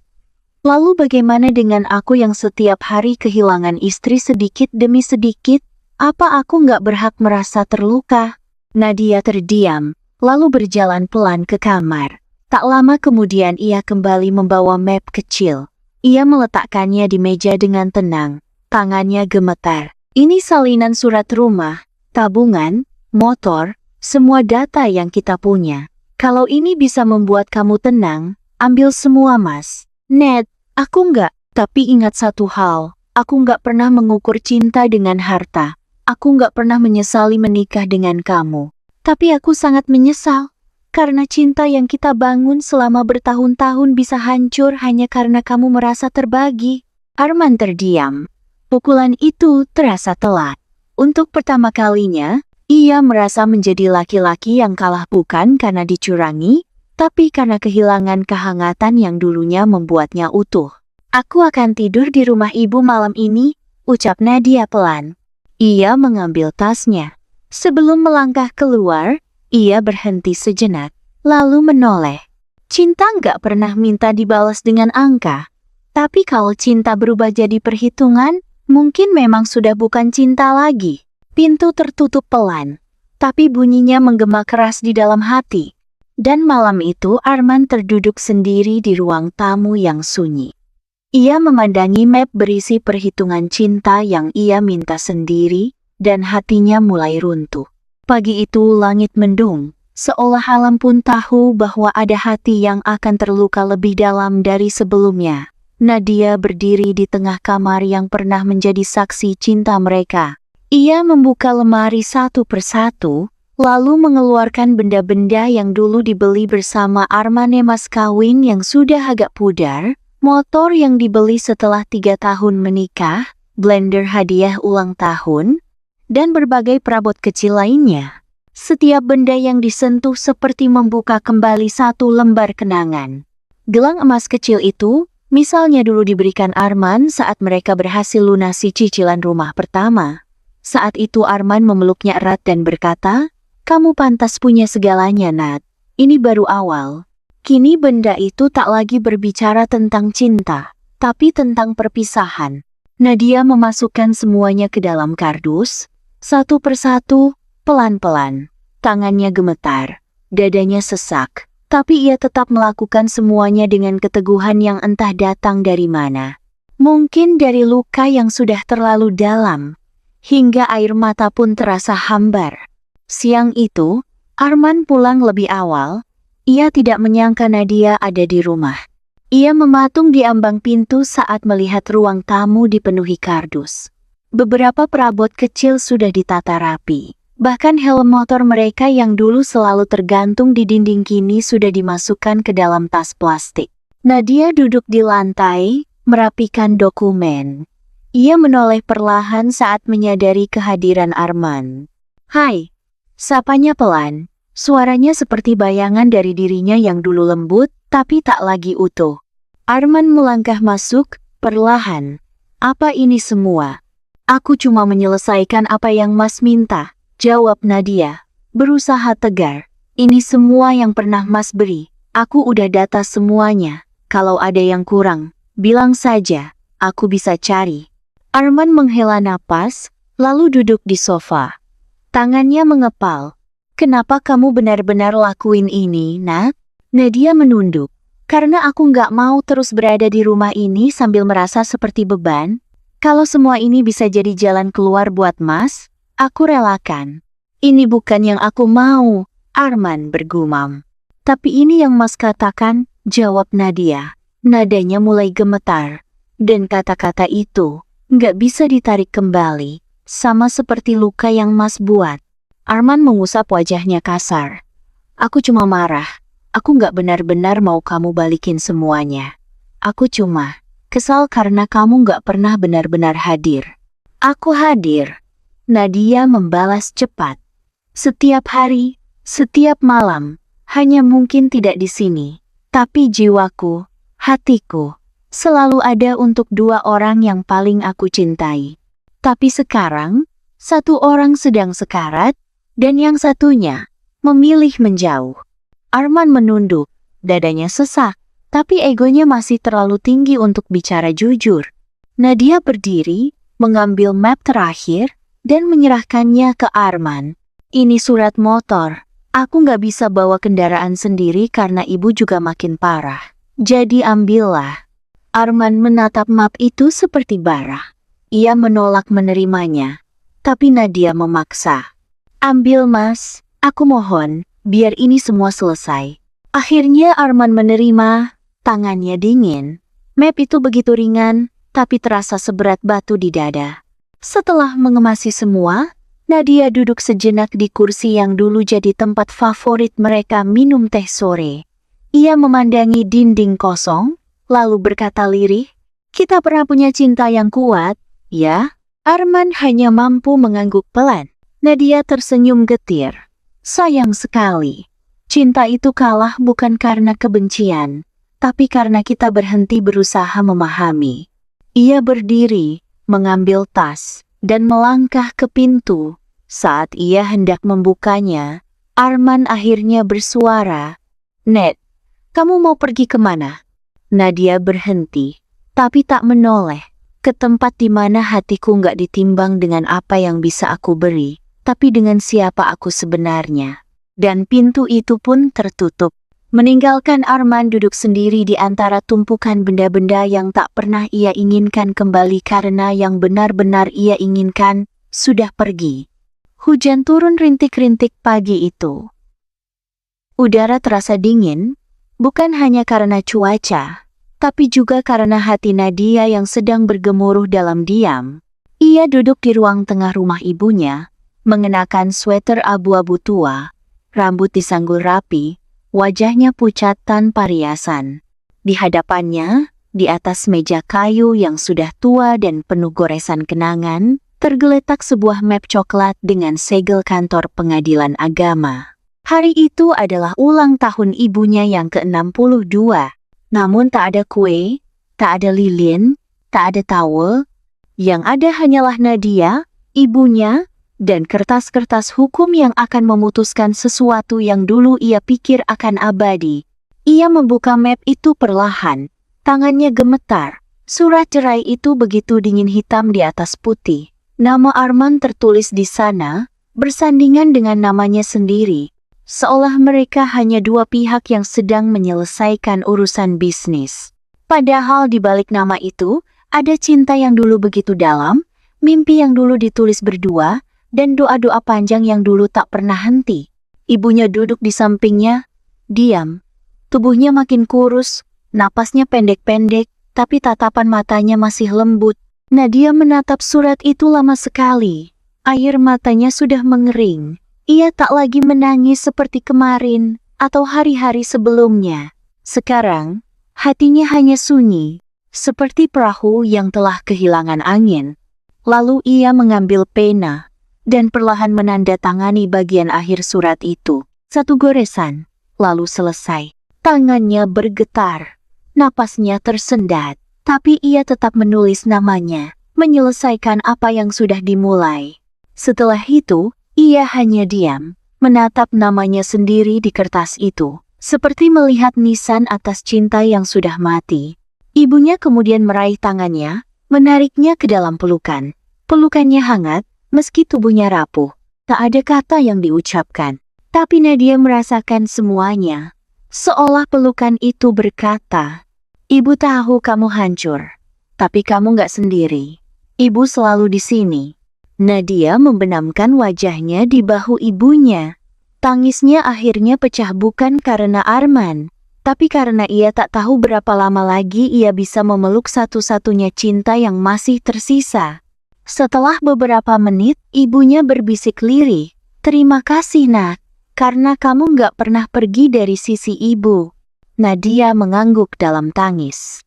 Lalu bagaimana dengan aku yang setiap hari kehilangan istri sedikit demi sedikit? Apa aku nggak berhak merasa terluka? Nadia terdiam. Lalu berjalan pelan ke kamar. Tak lama kemudian ia kembali membawa map kecil. Ia meletakkannya di meja dengan tenang. Tangannya gemetar. Ini salinan surat rumah, tabungan, motor, semua data yang kita punya. Kalau ini bisa membuat kamu tenang, ambil semua, Mas. Ned, aku nggak. Tapi ingat satu hal. Aku nggak pernah mengukur cinta dengan harta. Aku nggak pernah menyesali menikah dengan kamu. Tapi aku sangat menyesal, karena cinta yang kita bangun selama bertahun-tahun bisa hancur hanya karena kamu merasa terbagi. Arman terdiam. Pukulan itu terasa telat. Untuk pertama kalinya, ia merasa menjadi laki-laki yang kalah bukan karena dicurangi, tapi karena kehilangan kehangatan yang dulunya membuatnya utuh. Aku akan tidur di rumah ibu malam ini, ucap Nadia pelan. Ia mengambil tasnya. Sebelum melangkah keluar, ia berhenti sejenak, lalu menoleh. Cinta nggak pernah minta dibalas dengan angka. Tapi kalau cinta berubah jadi perhitungan, mungkin memang sudah bukan cinta lagi. Pintu tertutup pelan, tapi bunyinya menggema keras di dalam hati. Dan malam itu Arman terduduk sendiri di ruang tamu yang sunyi. Ia memandangi map berisi perhitungan cinta yang ia minta sendiri, dan hatinya mulai runtuh. Pagi itu langit mendung, seolah alam pun tahu bahwa ada hati yang akan terluka lebih dalam dari sebelumnya. Nadia berdiri di tengah kamar yang pernah menjadi saksi cinta mereka. Ia membuka lemari satu persatu, lalu mengeluarkan benda-benda yang dulu dibeli bersama Arman mas kawin yang sudah agak pudar, motor yang dibeli setelah 3 tahun menikah, blender hadiah ulang tahun, dan berbagai perabot kecil lainnya. Setiap benda yang disentuh seperti membuka kembali satu lembar kenangan. Gelang emas kecil itu, misalnya dulu diberikan Arman saat mereka berhasil lunasi cicilan rumah pertama. Saat itu Arman memeluknya erat dan berkata, "Kamu pantas punya segalanya, Nat. Ini baru awal." Kini benda itu tak lagi berbicara tentang cinta, tapi tentang perpisahan. Nadia memasukkan semuanya ke dalam kardus, satu persatu, pelan-pelan. Tangannya gemetar, dadanya sesak, tapi ia tetap melakukan semuanya dengan keteguhan yang entah datang dari mana. Mungkin dari luka yang sudah terlalu dalam, hingga air mata pun terasa hambar. Siang itu, Arman pulang lebih awal. Ia tidak menyangka Nadia ada di rumah. Ia mematung di ambang pintu saat melihat ruang tamu dipenuhi kardus. Beberapa perabot kecil sudah ditata rapi. Bahkan helm motor mereka yang dulu selalu tergantung di dinding kini sudah dimasukkan ke dalam tas plastik. Nadia duduk di lantai, merapikan dokumen. Ia menoleh perlahan saat menyadari kehadiran Arman. "Hai," sapanya pelan. Suaranya seperti bayangan dari dirinya yang dulu lembut, tapi tak lagi utuh. Arman melangkah masuk, perlahan. "Apa ini semua?" "Aku cuma menyelesaikan apa yang Mas minta," jawab Nadia, berusaha tegar. "Ini semua yang pernah Mas beri. Aku udah data semuanya. Kalau ada yang kurang, bilang saja, aku bisa cari." Arman menghela napas, lalu duduk di sofa. Tangannya mengepal. "Kenapa kamu benar-benar lakuin ini, Nat?" Nadia menunduk. "Karena aku nggak mau terus berada di rumah ini sambil merasa seperti beban. Kalau semua ini bisa jadi jalan keluar buat Mas, aku relakan." "Ini bukan yang aku mau," Arman bergumam. "Tapi ini yang Mas katakan," jawab Nadia. Nadanya mulai gemetar. Dan kata-kata itu nggak bisa ditarik kembali, sama seperti luka yang Mas buat. Arman mengusap wajahnya kasar. "Aku cuma marah. Aku nggak benar-benar mau kamu balikin semuanya. Aku cuma kesal karena kamu nggak pernah benar-benar hadir." "Aku hadir," Nadia membalas cepat. "Setiap hari, setiap malam, hanya mungkin tidak di sini. Tapi jiwaku, hatiku, selalu ada untuk dua orang yang paling aku cintai. Tapi sekarang, satu orang sedang sekarat, dan yang satunya memilih menjauh." Arman menunduk, dadanya sesak, tapi egonya masih terlalu tinggi untuk bicara jujur. Nadia berdiri, mengambil map terakhir, dan menyerahkannya ke Arman. "Ini surat motor. Aku nggak bisa bawa kendaraan sendiri karena ibu juga makin parah. Jadi ambillah." Arman menatap map itu seperti bara. Ia menolak menerimanya, tapi Nadia memaksa. "Ambil Mas, aku mohon, biar ini semua selesai." Akhirnya Arman menerima, tangannya dingin. Map itu begitu ringan, tapi terasa seberat batu di dada. Setelah mengemasi semua, Nadia duduk sejenak di kursi yang dulu jadi tempat favorit mereka minum teh sore. Ia memandangi dinding kosong, lalu berkata lirih, "Kita pernah punya cinta yang kuat, ya?" Arman hanya mampu mengangguk pelan. Nadia tersenyum getir. "Sayang sekali. Cinta itu kalah bukan karena kebencian, tapi karena kita berhenti berusaha memahami." Ia berdiri, mengambil tas, dan melangkah ke pintu. Saat ia hendak membukanya, Arman akhirnya bersuara, "Nat, kamu mau pergi kemana?" Nadia berhenti, tapi tak menoleh. "Ke tempat di mana hatiku nggak ditimbang dengan apa yang bisa aku beri, tapi dengan siapa aku sebenarnya." Dan pintu itu pun tertutup, meninggalkan Arman duduk sendiri di antara tumpukan benda-benda yang tak pernah ia inginkan kembali karena yang benar-benar ia inginkan sudah pergi. Hujan turun rintik-rintik pagi itu. Udara terasa dingin, bukan hanya karena cuaca, tapi juga karena hati Nadia yang sedang bergemuruh dalam diam. Ia duduk di ruang tengah rumah ibunya, mengenakan sweater abu-abu tua, rambut disanggul rapi, wajahnya pucat tanpa riasan. Di hadapannya, di atas meja kayu yang sudah tua dan penuh goresan kenangan, tergeletak sebuah map coklat dengan segel kantor pengadilan agama. Hari itu adalah ulang tahun ibunya yang ke-62. Namun tak ada kue, tak ada lilin, tak ada towel. Yang ada hanyalah Nadia, ibunya, dan kertas-kertas hukum yang akan memutuskan sesuatu yang dulu ia pikir akan abadi. Ia membuka map itu perlahan. Tangannya gemetar. Surat cerai itu begitu dingin hitam di atas putih. Nama Arman tertulis di sana, bersandingan dengan namanya sendiri. Seolah mereka hanya dua pihak yang sedang menyelesaikan urusan bisnis. Padahal di balik nama itu, ada cinta yang dulu begitu dalam, mimpi yang dulu ditulis berdua, dan doa-doa panjang yang dulu tak pernah henti. Ibunya duduk di sampingnya, diam. Tubuhnya makin kurus, napasnya pendek-pendek, tapi tatapan matanya masih lembut. Nadia menatap surat itu lama sekali. Air matanya sudah mengering. Ia tak lagi menangis seperti kemarin atau hari-hari sebelumnya. Sekarang, hatinya hanya sunyi, seperti perahu yang telah kehilangan angin. Lalu ia mengambil pena dan perlahan menandatangani bagian akhir surat itu. Satu goresan, lalu selesai. Tangannya bergetar, napasnya tersendat, tapi ia tetap menulis namanya, menyelesaikan apa yang sudah dimulai. Setelah itu, ia hanya diam, menatap namanya sendiri di kertas itu, seperti melihat nisan atas cinta yang sudah mati. Ibunya kemudian meraih tangannya, menariknya ke dalam pelukan. Pelukannya hangat, meski tubuhnya rapuh. Tak ada kata yang diucapkan, tapi Nadia merasakan semuanya. Seolah pelukan itu berkata, "Ibu tahu kamu hancur, tapi kamu gak sendiri. Ibu selalu di sini." Nadia membenamkan wajahnya di bahu ibunya. Tangisnya akhirnya pecah bukan karena Arman, tapi karena ia tak tahu berapa lama lagi ia bisa memeluk satu-satunya cinta yang masih tersisa. Setelah beberapa menit, ibunya berbisik lirih, "Terima kasih nak, karena kamu gak pernah pergi dari sisi ibu." Nadia mengangguk dalam tangis.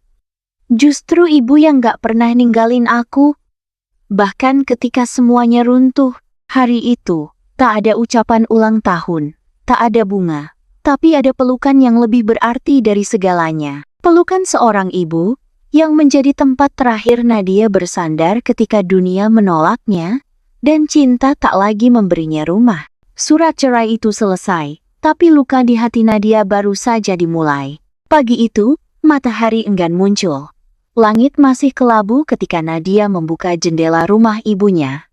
"Justru ibu yang gak pernah ninggalin aku. Bahkan ketika semuanya runtuh, hari itu, tak ada ucapan ulang tahun, tak ada bunga, tapi ada pelukan yang lebih berarti dari segalanya. Pelukan seorang ibu, yang menjadi tempat terakhir Nadia bersandar ketika dunia menolaknya, dan cinta tak lagi memberinya rumah." Surat cerai itu selesai, tapi luka di hati Nadia baru saja dimulai. Pagi itu, matahari enggan muncul. Langit masih kelabu ketika Nadia membuka jendela rumah ibunya.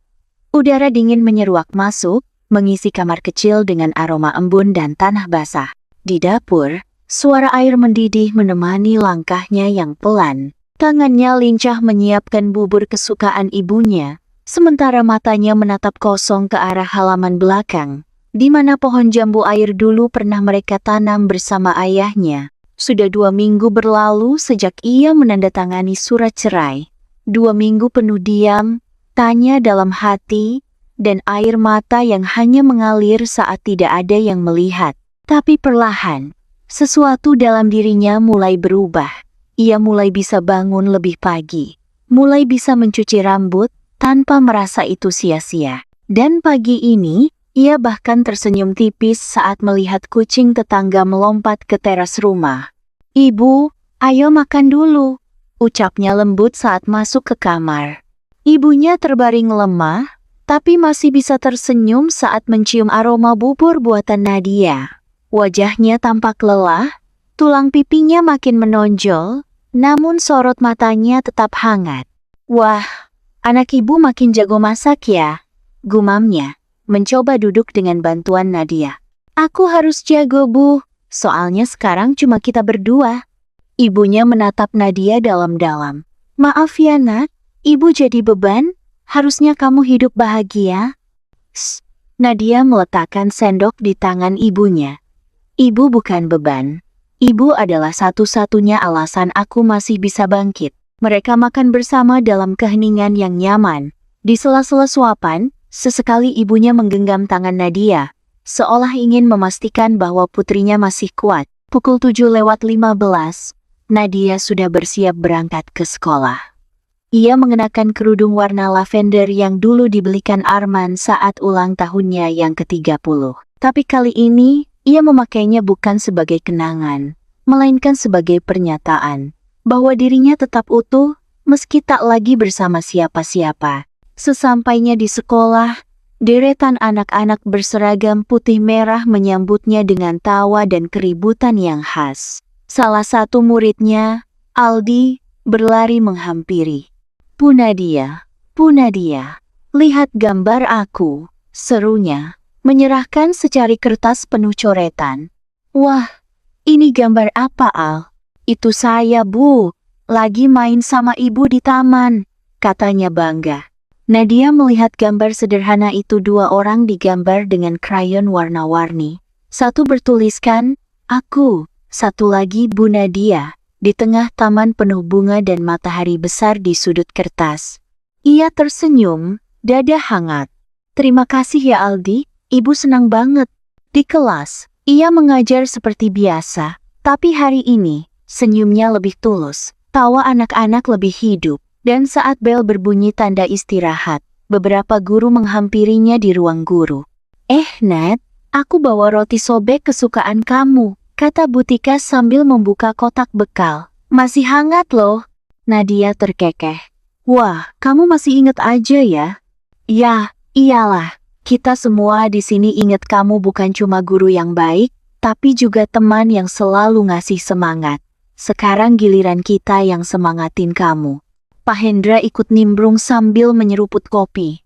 Udara dingin menyeruak masuk, mengisi kamar kecil dengan aroma embun dan tanah basah. Di dapur, suara air mendidih menemani langkahnya yang pelan. Tangannya lincah menyiapkan bubur kesukaan ibunya, sementara matanya menatap kosong ke arah halaman belakang, di mana pohon jambu air dulu pernah mereka tanam bersama ayahnya. Sudah 2 minggu berlalu sejak ia menandatangani surat cerai. 2 minggu penuh diam, tanya dalam hati, dan air mata yang hanya mengalir saat tidak ada yang melihat. Tapi perlahan, sesuatu dalam dirinya mulai berubah. Ia mulai bisa bangun lebih pagi, mulai bisa mencuci rambut tanpa merasa itu sia-sia. Dan pagi ini, ia bahkan tersenyum tipis saat melihat kucing tetangga melompat ke teras rumah. "Ibu, ayo makan dulu," ucapnya lembut saat masuk ke kamar. Ibunya terbaring lemah, tapi masih bisa tersenyum saat mencium aroma bubur buatan Nadia. Wajahnya tampak lelah, tulang pipinya makin menonjol, namun sorot matanya tetap hangat. "Wah, anak ibu makin jago masak ya," gumamnya, mencoba duduk dengan bantuan Nadia. "Aku harus jago, Bu. Soalnya sekarang cuma kita berdua." Ibunya menatap Nadia dalam-dalam. "Maaf ya nak, ibu jadi beban. Harusnya kamu hidup bahagia." Nadia meletakkan sendok di tangan ibunya. "Ibu bukan beban. Ibu adalah satu-satunya alasan aku masih bisa bangkit." Mereka makan bersama dalam keheningan yang nyaman. Di sela-sela suapan, sesekali ibunya menggenggam tangan Nadia, seolah ingin memastikan bahwa putrinya masih kuat. Pukul 7:15, Nadia sudah bersiap berangkat ke sekolah. Ia mengenakan kerudung warna lavender yang dulu dibelikan Arman saat ulang tahunnya yang ke-30. Tapi kali ini, ia memakainya bukan sebagai kenangan, melainkan sebagai pernyataan bahwa dirinya tetap utuh meski tak lagi bersama siapa-siapa. Sesampainya di sekolah, deretan anak-anak berseragam putih merah menyambutnya dengan tawa dan keributan yang khas. Salah satu muridnya, Aldi, berlari menghampiri. "Bu Nadia, lihat gambar aku," serunya, menyerahkan secari kertas penuh coretan. "Wah, ini gambar apa, Al?" "Itu saya, Bu. Lagi main sama ibu di taman," katanya bangga. Nadia melihat gambar sederhana itu. Dua orang digambar dengan krayon warna-warni. Satu bertuliskan, "Aku," satu lagi Bu Nadia, di tengah taman penuh bunga dan matahari besar di sudut kertas. Ia tersenyum, dada hangat. "Terima kasih ya Aldi, Ibu senang banget." Di kelas, ia mengajar seperti biasa, tapi hari ini, senyumnya lebih tulus, tawa anak-anak lebih hidup. Dan saat bel berbunyi tanda istirahat, beberapa guru menghampirinya di ruang guru. Nat, aku bawa roti sobek kesukaan kamu," kata Butika sambil membuka kotak bekal. "Masih hangat loh." Nadia terkekeh. "Wah, kamu masih inget aja ya?" "Ya, iyalah. Kita semua di sini inget kamu bukan cuma guru yang baik, tapi juga teman yang selalu ngasih semangat. Sekarang giliran kita yang semangatin kamu." Pak Hendra ikut nimbrung sambil menyeruput kopi.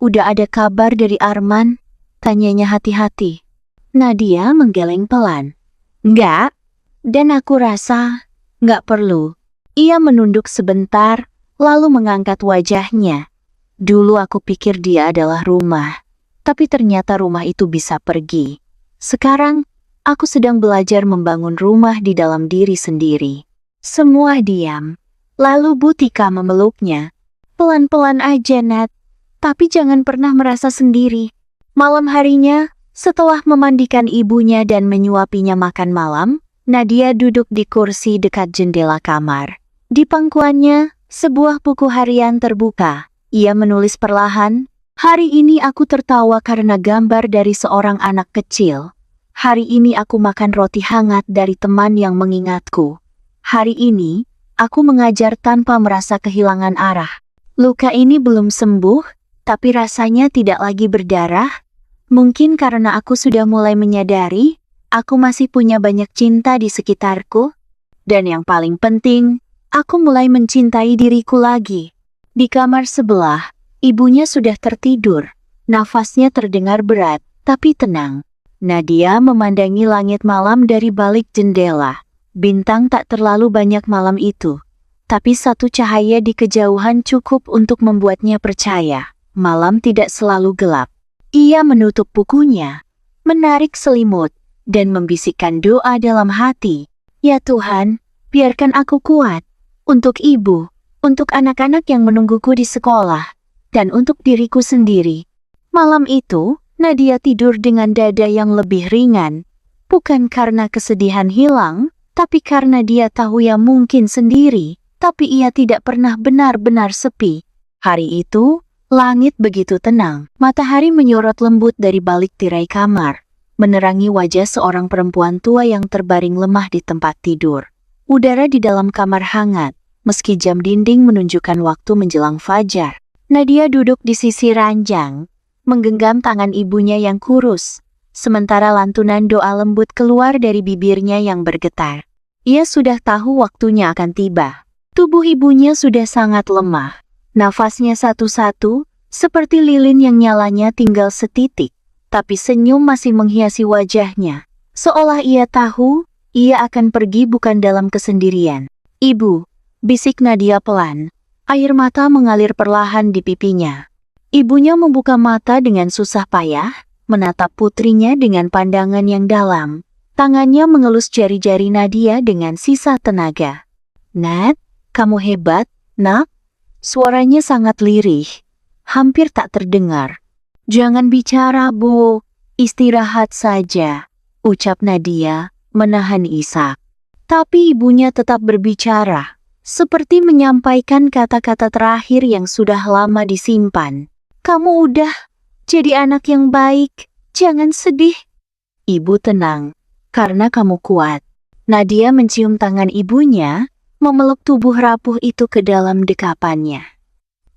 "Udah ada kabar dari Arman?" tanyanya hati-hati. Nadia menggeleng pelan. "Enggak, dan aku rasa nggak perlu." Ia menunduk sebentar, lalu mengangkat wajahnya. "Dulu aku pikir dia adalah rumah, tapi ternyata rumah itu bisa pergi. Sekarang, aku sedang belajar membangun rumah di dalam diri sendiri." Semua diam. Lalu Butika memeluknya. "Pelan-pelan aja, Nat. Tapi jangan pernah merasa sendiri." Malam harinya, setelah memandikan ibunya dan menyuapinya makan malam, Nadia duduk di kursi dekat jendela kamar. Di pangkuannya, sebuah buku harian terbuka. Ia menulis perlahan, "Hari ini aku tertawa karena gambar dari seorang anak kecil. Hari ini aku makan roti hangat dari teman yang mengingatku. Hari ini, aku mengajar tanpa merasa kehilangan arah. Luka ini belum sembuh, tapi rasanya tidak lagi berdarah. Mungkin karena aku sudah mulai menyadari, aku masih punya banyak cinta di sekitarku. Dan yang paling penting, aku mulai mencintai diriku lagi." Di kamar sebelah, ibunya sudah tertidur. Nafasnya terdengar berat, tapi tenang. Nadia memandangi langit malam dari balik jendela. Bintang tak terlalu banyak malam itu, tapi satu cahaya di kejauhan cukup untuk membuatnya percaya malam tidak selalu gelap. Ia menutup bukunya, menarik selimut, dan membisikkan doa dalam hati. "Ya Tuhan, biarkan aku kuat, untuk ibu, untuk anak-anak yang menungguku di sekolah, dan untuk diriku sendiri." Malam itu, Nadia tidur dengan dada yang lebih ringan, bukan karena kesedihan hilang, tapi karena dia tahu ia mungkin sendiri, tapi ia tidak pernah benar-benar sepi. Hari itu, langit begitu tenang. Matahari menyorot lembut dari balik tirai kamar, menerangi wajah seorang perempuan tua yang terbaring lemah di tempat tidur. Udara di dalam kamar hangat, meski jam dinding menunjukkan waktu menjelang fajar. Nadia duduk di sisi ranjang, menggenggam tangan ibunya yang kurus, sementara lantunan doa lembut keluar dari bibirnya yang bergetar. Ia sudah tahu waktunya akan tiba. Tubuh ibunya sudah sangat lemah. Nafasnya satu-satu, seperti lilin yang nyalanya tinggal setitik. Tapi senyum masih menghiasi wajahnya. Seolah ia tahu, ia akan pergi bukan dalam kesendirian. "Ibu," bisik Nadia pelan. Air mata mengalir perlahan di pipinya. Ibunya membuka mata dengan susah payah, menatap putrinya dengan pandangan yang dalam. Tangannya mengelus jari-jari Nadia dengan sisa tenaga. "Nat, kamu hebat, Nak." Suaranya sangat lirih, hampir tak terdengar. "Jangan bicara, Bu. Istirahat saja," ucap Nadia, menahan isak. Tapi ibunya tetap berbicara, seperti menyampaikan kata-kata terakhir yang sudah lama disimpan. "Kamu udah jadi anak yang baik, jangan sedih." "Ibu tenang, karena kamu kuat." Nadia mencium tangan ibunya, memeluk tubuh rapuh itu ke dalam dekapannya.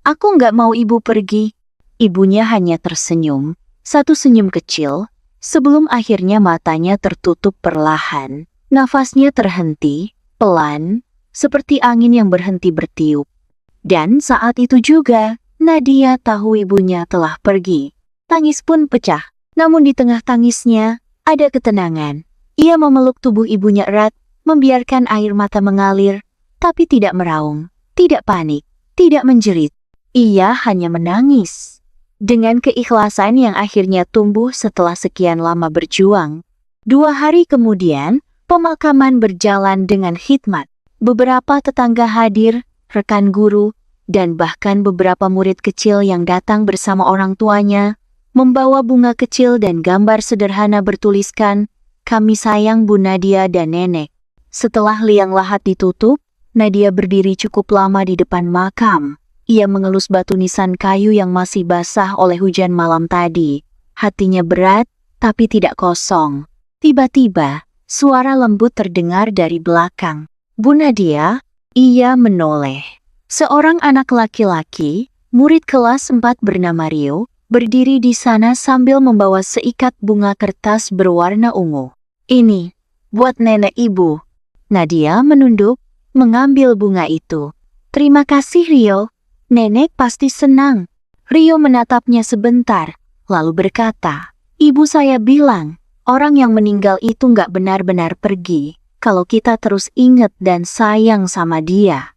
Aku nggak mau ibu pergi. Ibunya hanya tersenyum, satu senyum kecil, sebelum akhirnya matanya tertutup perlahan. Nafasnya terhenti, pelan, seperti angin yang berhenti bertiup. Dan saat itu juga, Nadia tahu ibunya telah pergi. Tangis pun pecah, namun di tengah tangisnya, ada ketenangan. Ia memeluk tubuh ibunya erat, membiarkan air mata mengalir, tapi tidak meraung, tidak panik, tidak menjerit. Ia hanya menangis. Dengan keikhlasan yang akhirnya tumbuh setelah sekian lama berjuang. 2 hari kemudian, pemakaman berjalan dengan khidmat. Beberapa tetangga hadir, rekan guru, dan bahkan beberapa murid kecil yang datang bersama orang tuanya, membawa bunga kecil dan gambar sederhana bertuliskan, "Kami sayang Bu Nadia dan Nenek." Setelah liang lahat ditutup, Nadia berdiri cukup lama di depan makam. Ia mengelus batu nisan kayu yang masih basah oleh hujan malam tadi. Hatinya berat, tapi tidak kosong. Tiba-tiba, suara lembut terdengar dari belakang. "Bu Nadia?" Ia menoleh. Seorang anak laki-laki, murid kelas 4 bernama Rio, berdiri di sana sambil membawa seikat bunga kertas berwarna ungu. "Ini, buat nenek ibu." Nadia menunduk, mengambil bunga itu. "Terima kasih Rio, nenek pasti senang." Rio menatapnya sebentar, lalu berkata, "Ibu saya bilang, orang yang meninggal itu nggak benar-benar pergi, kalau kita terus ingat dan sayang sama dia."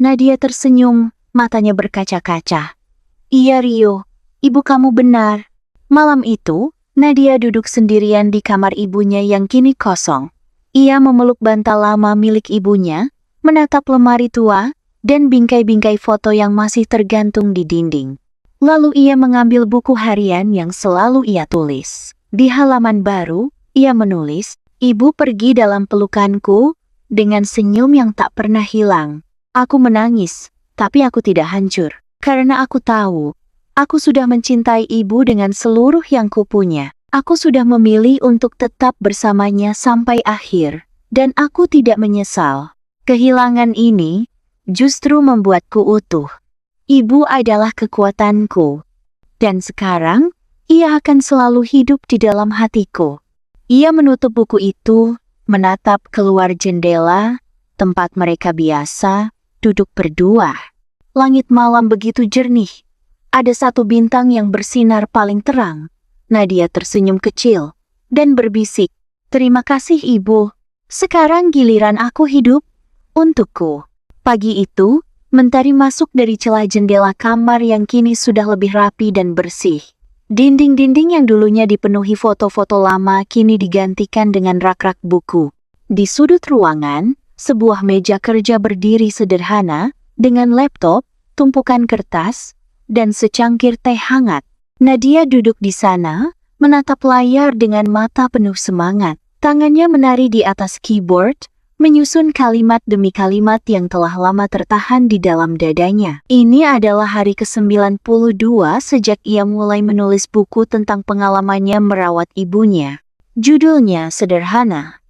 Nadia tersenyum, matanya berkaca-kaca. "Iya Rio, ibu kamu benar." Malam itu, Nadia duduk sendirian di kamar ibunya yang kini kosong. Ia memeluk bantal lama milik ibunya, menatap lemari tua, dan bingkai-bingkai foto yang masih tergantung di dinding. Lalu ia mengambil buku harian yang selalu ia tulis. Di halaman baru, ia menulis, "Ibu pergi dalam pelukanku," dengan senyum yang tak pernah hilang. "Aku menangis, tapi aku tidak hancur, karena aku tahu, aku sudah mencintai ibu dengan seluruh yang kupunya. Aku sudah memilih untuk tetap bersamanya sampai akhir, dan aku tidak menyesal. Kehilangan ini justru membuatku utuh. Ibu adalah kekuatanku. Dan sekarang, ia akan selalu hidup di dalam hatiku." Ia menutup buku itu, menatap keluar jendela, tempat mereka biasa duduk berdua. Langit malam begitu jernih. Ada satu bintang yang bersinar paling terang. Nadia tersenyum kecil dan berbisik, "Terima kasih ibu. Sekarang giliran aku hidup untukku." Pagi itu, mentari masuk dari celah jendela kamar yang kini sudah lebih rapi dan bersih. Dinding-dinding yang dulunya dipenuhi foto-foto lama kini digantikan dengan rak-rak buku. Di sudut ruangan, sebuah meja kerja berdiri sederhana dengan laptop, tumpukan kertas, dan secangkir teh hangat. Nadia duduk di sana, menatap layar dengan mata penuh semangat. Tangannya menari di atas keyboard, menyusun kalimat demi kalimat yang telah lama tertahan di dalam dadanya. Ini adalah hari ke-92 sejak ia mulai menulis buku tentang pengalamannya merawat ibunya. Judulnya sederhana,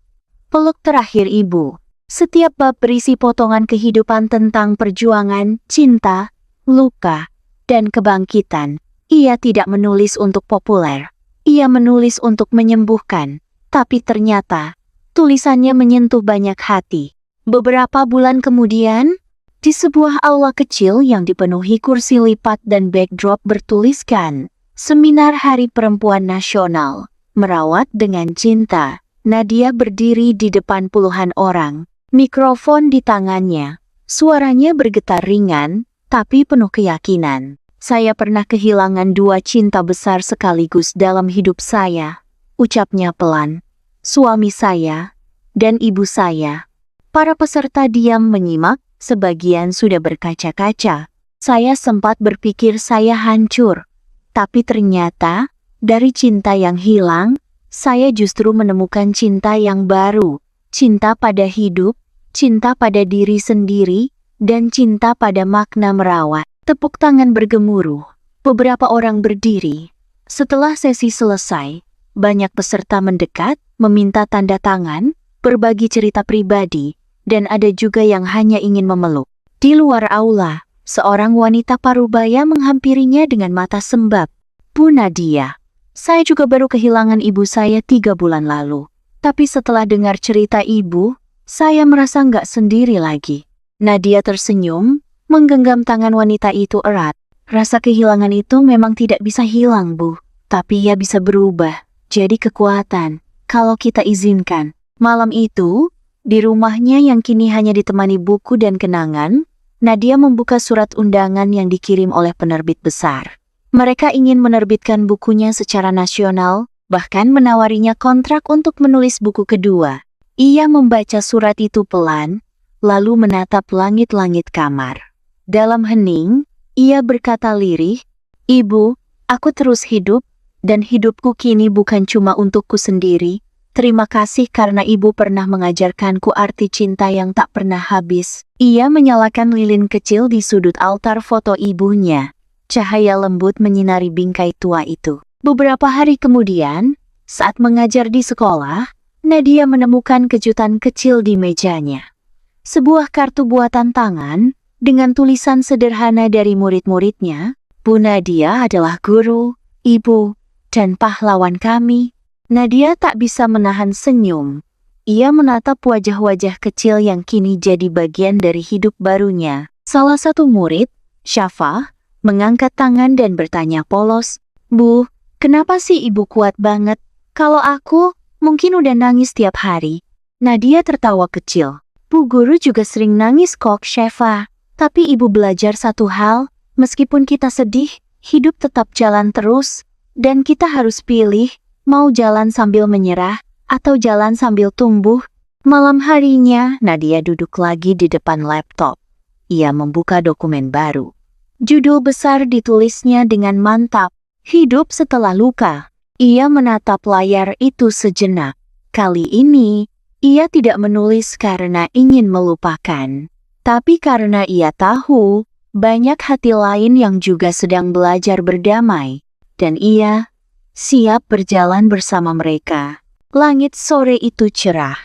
"Peluk Terakhir Ibu." Setiap bab berisi potongan kehidupan tentang perjuangan, cinta, luka, dan kebangkitan. Ia tidak menulis untuk populer. Ia menulis untuk menyembuhkan. Tapi ternyata, tulisannya menyentuh banyak hati. Beberapa bulan kemudian, di sebuah aula kecil yang dipenuhi kursi lipat dan backdrop bertuliskan, "Seminar Hari Perempuan Nasional, Merawat dengan Cinta." Nadia berdiri di depan puluhan orang, mikrofon di tangannya. Suaranya bergetar ringan, tapi penuh keyakinan. "Saya pernah kehilangan 2 cinta besar sekaligus dalam hidup saya," ucapnya pelan. "Suami saya dan ibu saya." Para peserta diam menyimak, sebagian sudah berkaca-kaca. "Saya sempat berpikir saya hancur, tapi ternyata dari cinta yang hilang, saya justru menemukan cinta yang baru. Cinta pada hidup, cinta pada diri sendiri, dan cinta pada makna merawat." Tepuk tangan bergemuruh. Beberapa orang berdiri. Setelah sesi selesai, banyak peserta mendekat, meminta tanda tangan, berbagi cerita pribadi, dan ada juga yang hanya ingin memeluk. Di luar aula, seorang wanita parubaya menghampirinya dengan mata sembab. Bu Nadia, saya juga baru kehilangan ibu saya 3 bulan lalu. Tapi setelah dengar cerita ibu, saya merasa nggak sendiri lagi. Nadia tersenyum, menggenggam tangan wanita itu erat. Rasa kehilangan itu memang tidak bisa hilang, Bu. Tapi ia bisa berubah jadi kekuatan kalau kita izinkan. Malam itu, di rumahnya yang kini hanya ditemani buku dan kenangan, Nadia membuka surat undangan yang dikirim oleh penerbit besar. Mereka ingin menerbitkan bukunya secara nasional, bahkan menawarinya kontrak untuk menulis buku kedua. Ia membaca surat itu pelan, lalu menatap langit-langit kamar. Dalam hening, ia berkata lirih, "Ibu, aku terus hidup, dan hidupku kini bukan cuma untukku sendiri. Terima kasih karena ibu pernah mengajarkanku arti cinta yang tak pernah habis." Ia menyalakan lilin kecil di sudut altar foto ibunya. Cahaya lembut menyinari bingkai tua itu. Beberapa hari kemudian, saat mengajar di sekolah, Nadia menemukan kejutan kecil di mejanya. Sebuah kartu buatan tangan dengan tulisan sederhana dari murid-muridnya, "Bu Nadia adalah guru, ibu, dan pahlawan kami." Nadia tak bisa menahan senyum. Ia menatap wajah-wajah kecil yang kini jadi bagian dari hidup barunya. Salah satu murid, Syafa, mengangkat tangan dan bertanya polos, "Bu, kenapa sih ibu kuat banget? Kalau aku, mungkin udah nangis tiap hari." Nadia tertawa kecil. "Bu guru juga sering nangis kok, Syafa. Tapi ibu belajar satu hal, meskipun kita sedih, hidup tetap jalan terus. Dan kita harus pilih, mau jalan sambil menyerah, atau jalan sambil tumbuh." Malam harinya, Nadia duduk lagi di depan laptop. Ia membuka dokumen baru. Judul besar ditulisnya dengan mantap, "Hidup Setelah Luka." Ia menatap layar itu sejenak. Kali ini, ia tidak menulis karena ingin melupakan, tapi karena ia tahu banyak hati lain yang juga sedang belajar berdamai, dan ia siap berjalan bersama mereka. Langit sore itu cerah.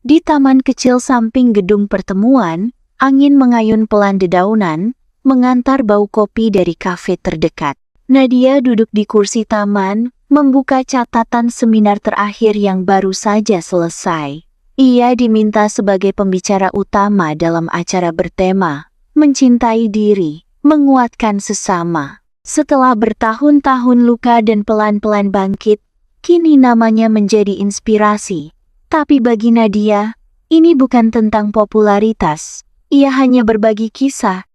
Di taman kecil samping gedung pertemuan, angin mengayun pelan dedaunan, mengantar bau kopi dari kafe terdekat. Nadia duduk di kursi taman, membuka catatan seminar terakhir yang baru saja selesai. Ia diminta sebagai pembicara utama dalam acara bertema, "Mencintai Diri, Menguatkan Sesama." Setelah bertahun-tahun luka dan pelan-pelan bangkit, kini namanya menjadi inspirasi. Tapi bagi Nadia, ini bukan tentang popularitas. Ia hanya berbagi kisah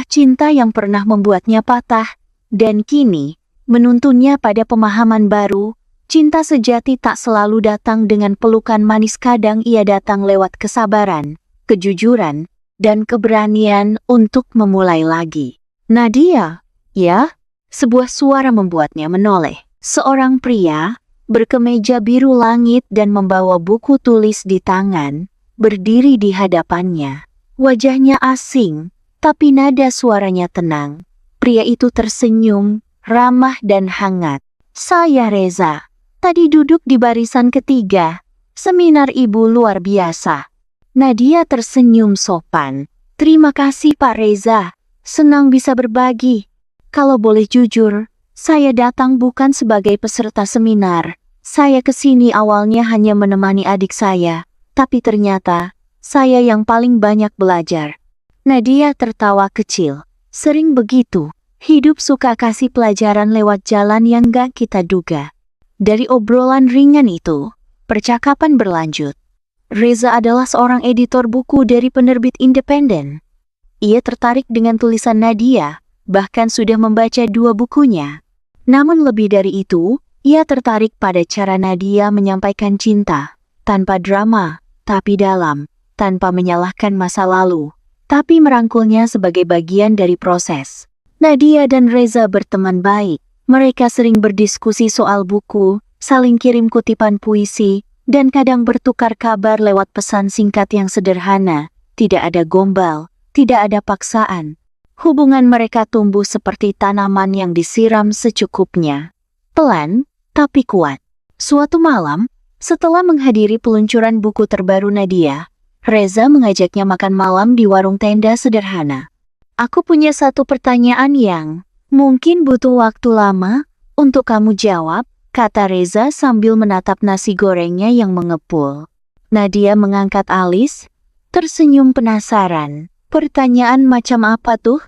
cinta yang pernah membuatnya patah, dan kini menuntunnya pada pemahaman baru. Cinta sejati tak selalu datang dengan pelukan manis, kadang ia datang lewat kesabaran, kejujuran, dan keberanian untuk memulai lagi. "Nadia, ya?" Sebuah suara membuatnya menoleh. Seorang pria, berkemeja biru langit dan membawa buku tulis di tangan, berdiri di hadapannya. Wajahnya asing, tapi nada suaranya tenang. Pria itu tersenyum, ramah dan hangat. "Saya Reza. Tadi duduk di barisan ketiga. Seminar ibu luar biasa." Nadia tersenyum sopan. "Terima kasih Pak Reza. Senang bisa berbagi. Kalau boleh jujur, saya datang bukan sebagai peserta seminar. Saya kesini awalnya hanya menemani adik saya, tapi ternyata saya yang paling banyak belajar." Nadia tertawa kecil. Sering begitu, hidup suka kasih pelajaran lewat jalan yang gak kita duga. Dari obrolan ringan itu, percakapan berlanjut. Reza adalah seorang editor buku dari penerbit independen. Ia tertarik dengan tulisan Nadia, bahkan sudah membaca 2 bukunya. Namun lebih dari itu, ia tertarik pada cara Nadia menyampaikan cinta, tanpa drama, tapi dalam, tanpa menyalahkan masa lalu, tapi merangkulnya sebagai bagian dari proses. Nadia dan Reza berteman baik. Mereka sering berdiskusi soal buku, saling kirim kutipan puisi, dan kadang bertukar kabar lewat pesan singkat yang sederhana. Tidak ada gombal, tidak ada paksaan. Hubungan mereka tumbuh seperti tanaman yang disiram secukupnya. Pelan, tapi kuat. Suatu malam, Setelah menghadiri peluncuran buku terbaru Nadia, Reza mengajaknya makan malam di warung tenda sederhana. Aku punya satu pertanyaan yang mungkin butuh waktu lama untuk kamu jawab, kata Reza sambil menatap nasi gorengnya yang mengepul. Nadia mengangkat alis, tersenyum penasaran. Pertanyaan macam apa tuh?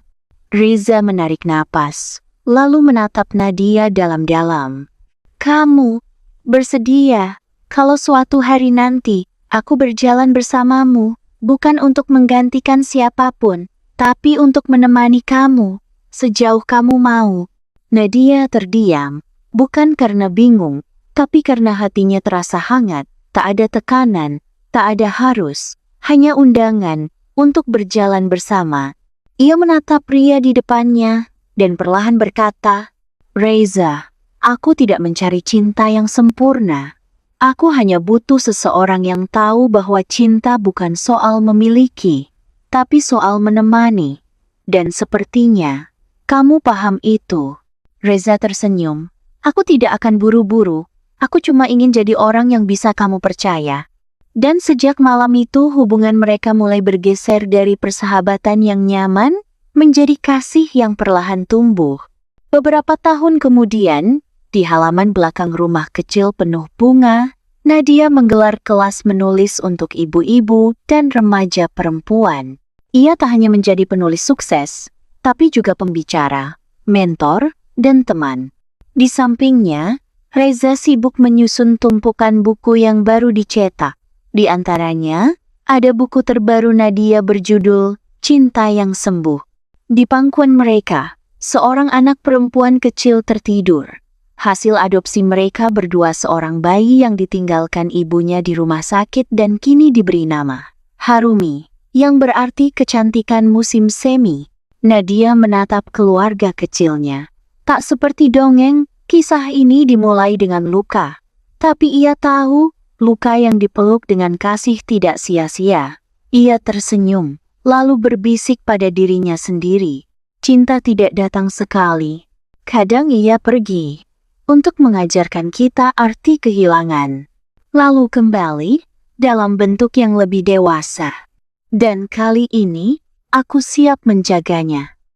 Reza menarik napas, lalu menatap Nadia dalam-dalam. Kamu bersedia kalau suatu hari nanti aku berjalan bersamamu, bukan untuk menggantikan siapapun, tapi untuk menemani kamu, sejauh kamu mau. Nadia terdiam, bukan karena bingung, tapi karena hatinya terasa hangat, tak ada tekanan, tak ada harus, hanya undangan untuk berjalan bersama. Ia menatap pria di depannya, dan perlahan berkata, Reza, aku tidak mencari cinta yang sempurna. Aku hanya butuh seseorang yang tahu bahwa cinta bukan soal memiliki, tapi soal menemani. Dan sepertinya, kamu paham itu. Reza tersenyum. Aku tidak akan buru-buru, aku cuma ingin jadi orang yang bisa kamu percaya. Dan sejak malam itu hubungan mereka mulai bergeser dari persahabatan yang nyaman, menjadi kasih yang perlahan tumbuh. Beberapa tahun kemudian, di halaman belakang rumah kecil penuh bunga, Nadia menggelar kelas menulis untuk ibu-ibu dan remaja perempuan. Ia tak hanya menjadi penulis sukses, tapi juga pembicara, mentor, dan teman. Di sampingnya, Reza sibuk menyusun tumpukan buku yang baru dicetak. Di antaranya, ada buku terbaru Nadia berjudul Cinta yang Sembuh. Di pangkuan mereka, seorang anak perempuan kecil tertidur. Hasil adopsi mereka berdua seorang bayi yang ditinggalkan ibunya di rumah sakit dan kini diberi nama Harumi, yang berarti kecantikan musim semi. Nadia menatap keluarga kecilnya. Tak seperti dongeng, kisah ini dimulai dengan luka. Tapi ia tahu, luka yang dipeluk dengan kasih tidak sia-sia. Ia tersenyum, lalu berbisik pada dirinya sendiri. Cinta tidak datang sekali. Kadang ia pergi untuk mengajarkan kita arti kehilangan. Lalu kembali dalam bentuk yang lebih dewasa. Dan kali ini, aku siap menjaganya.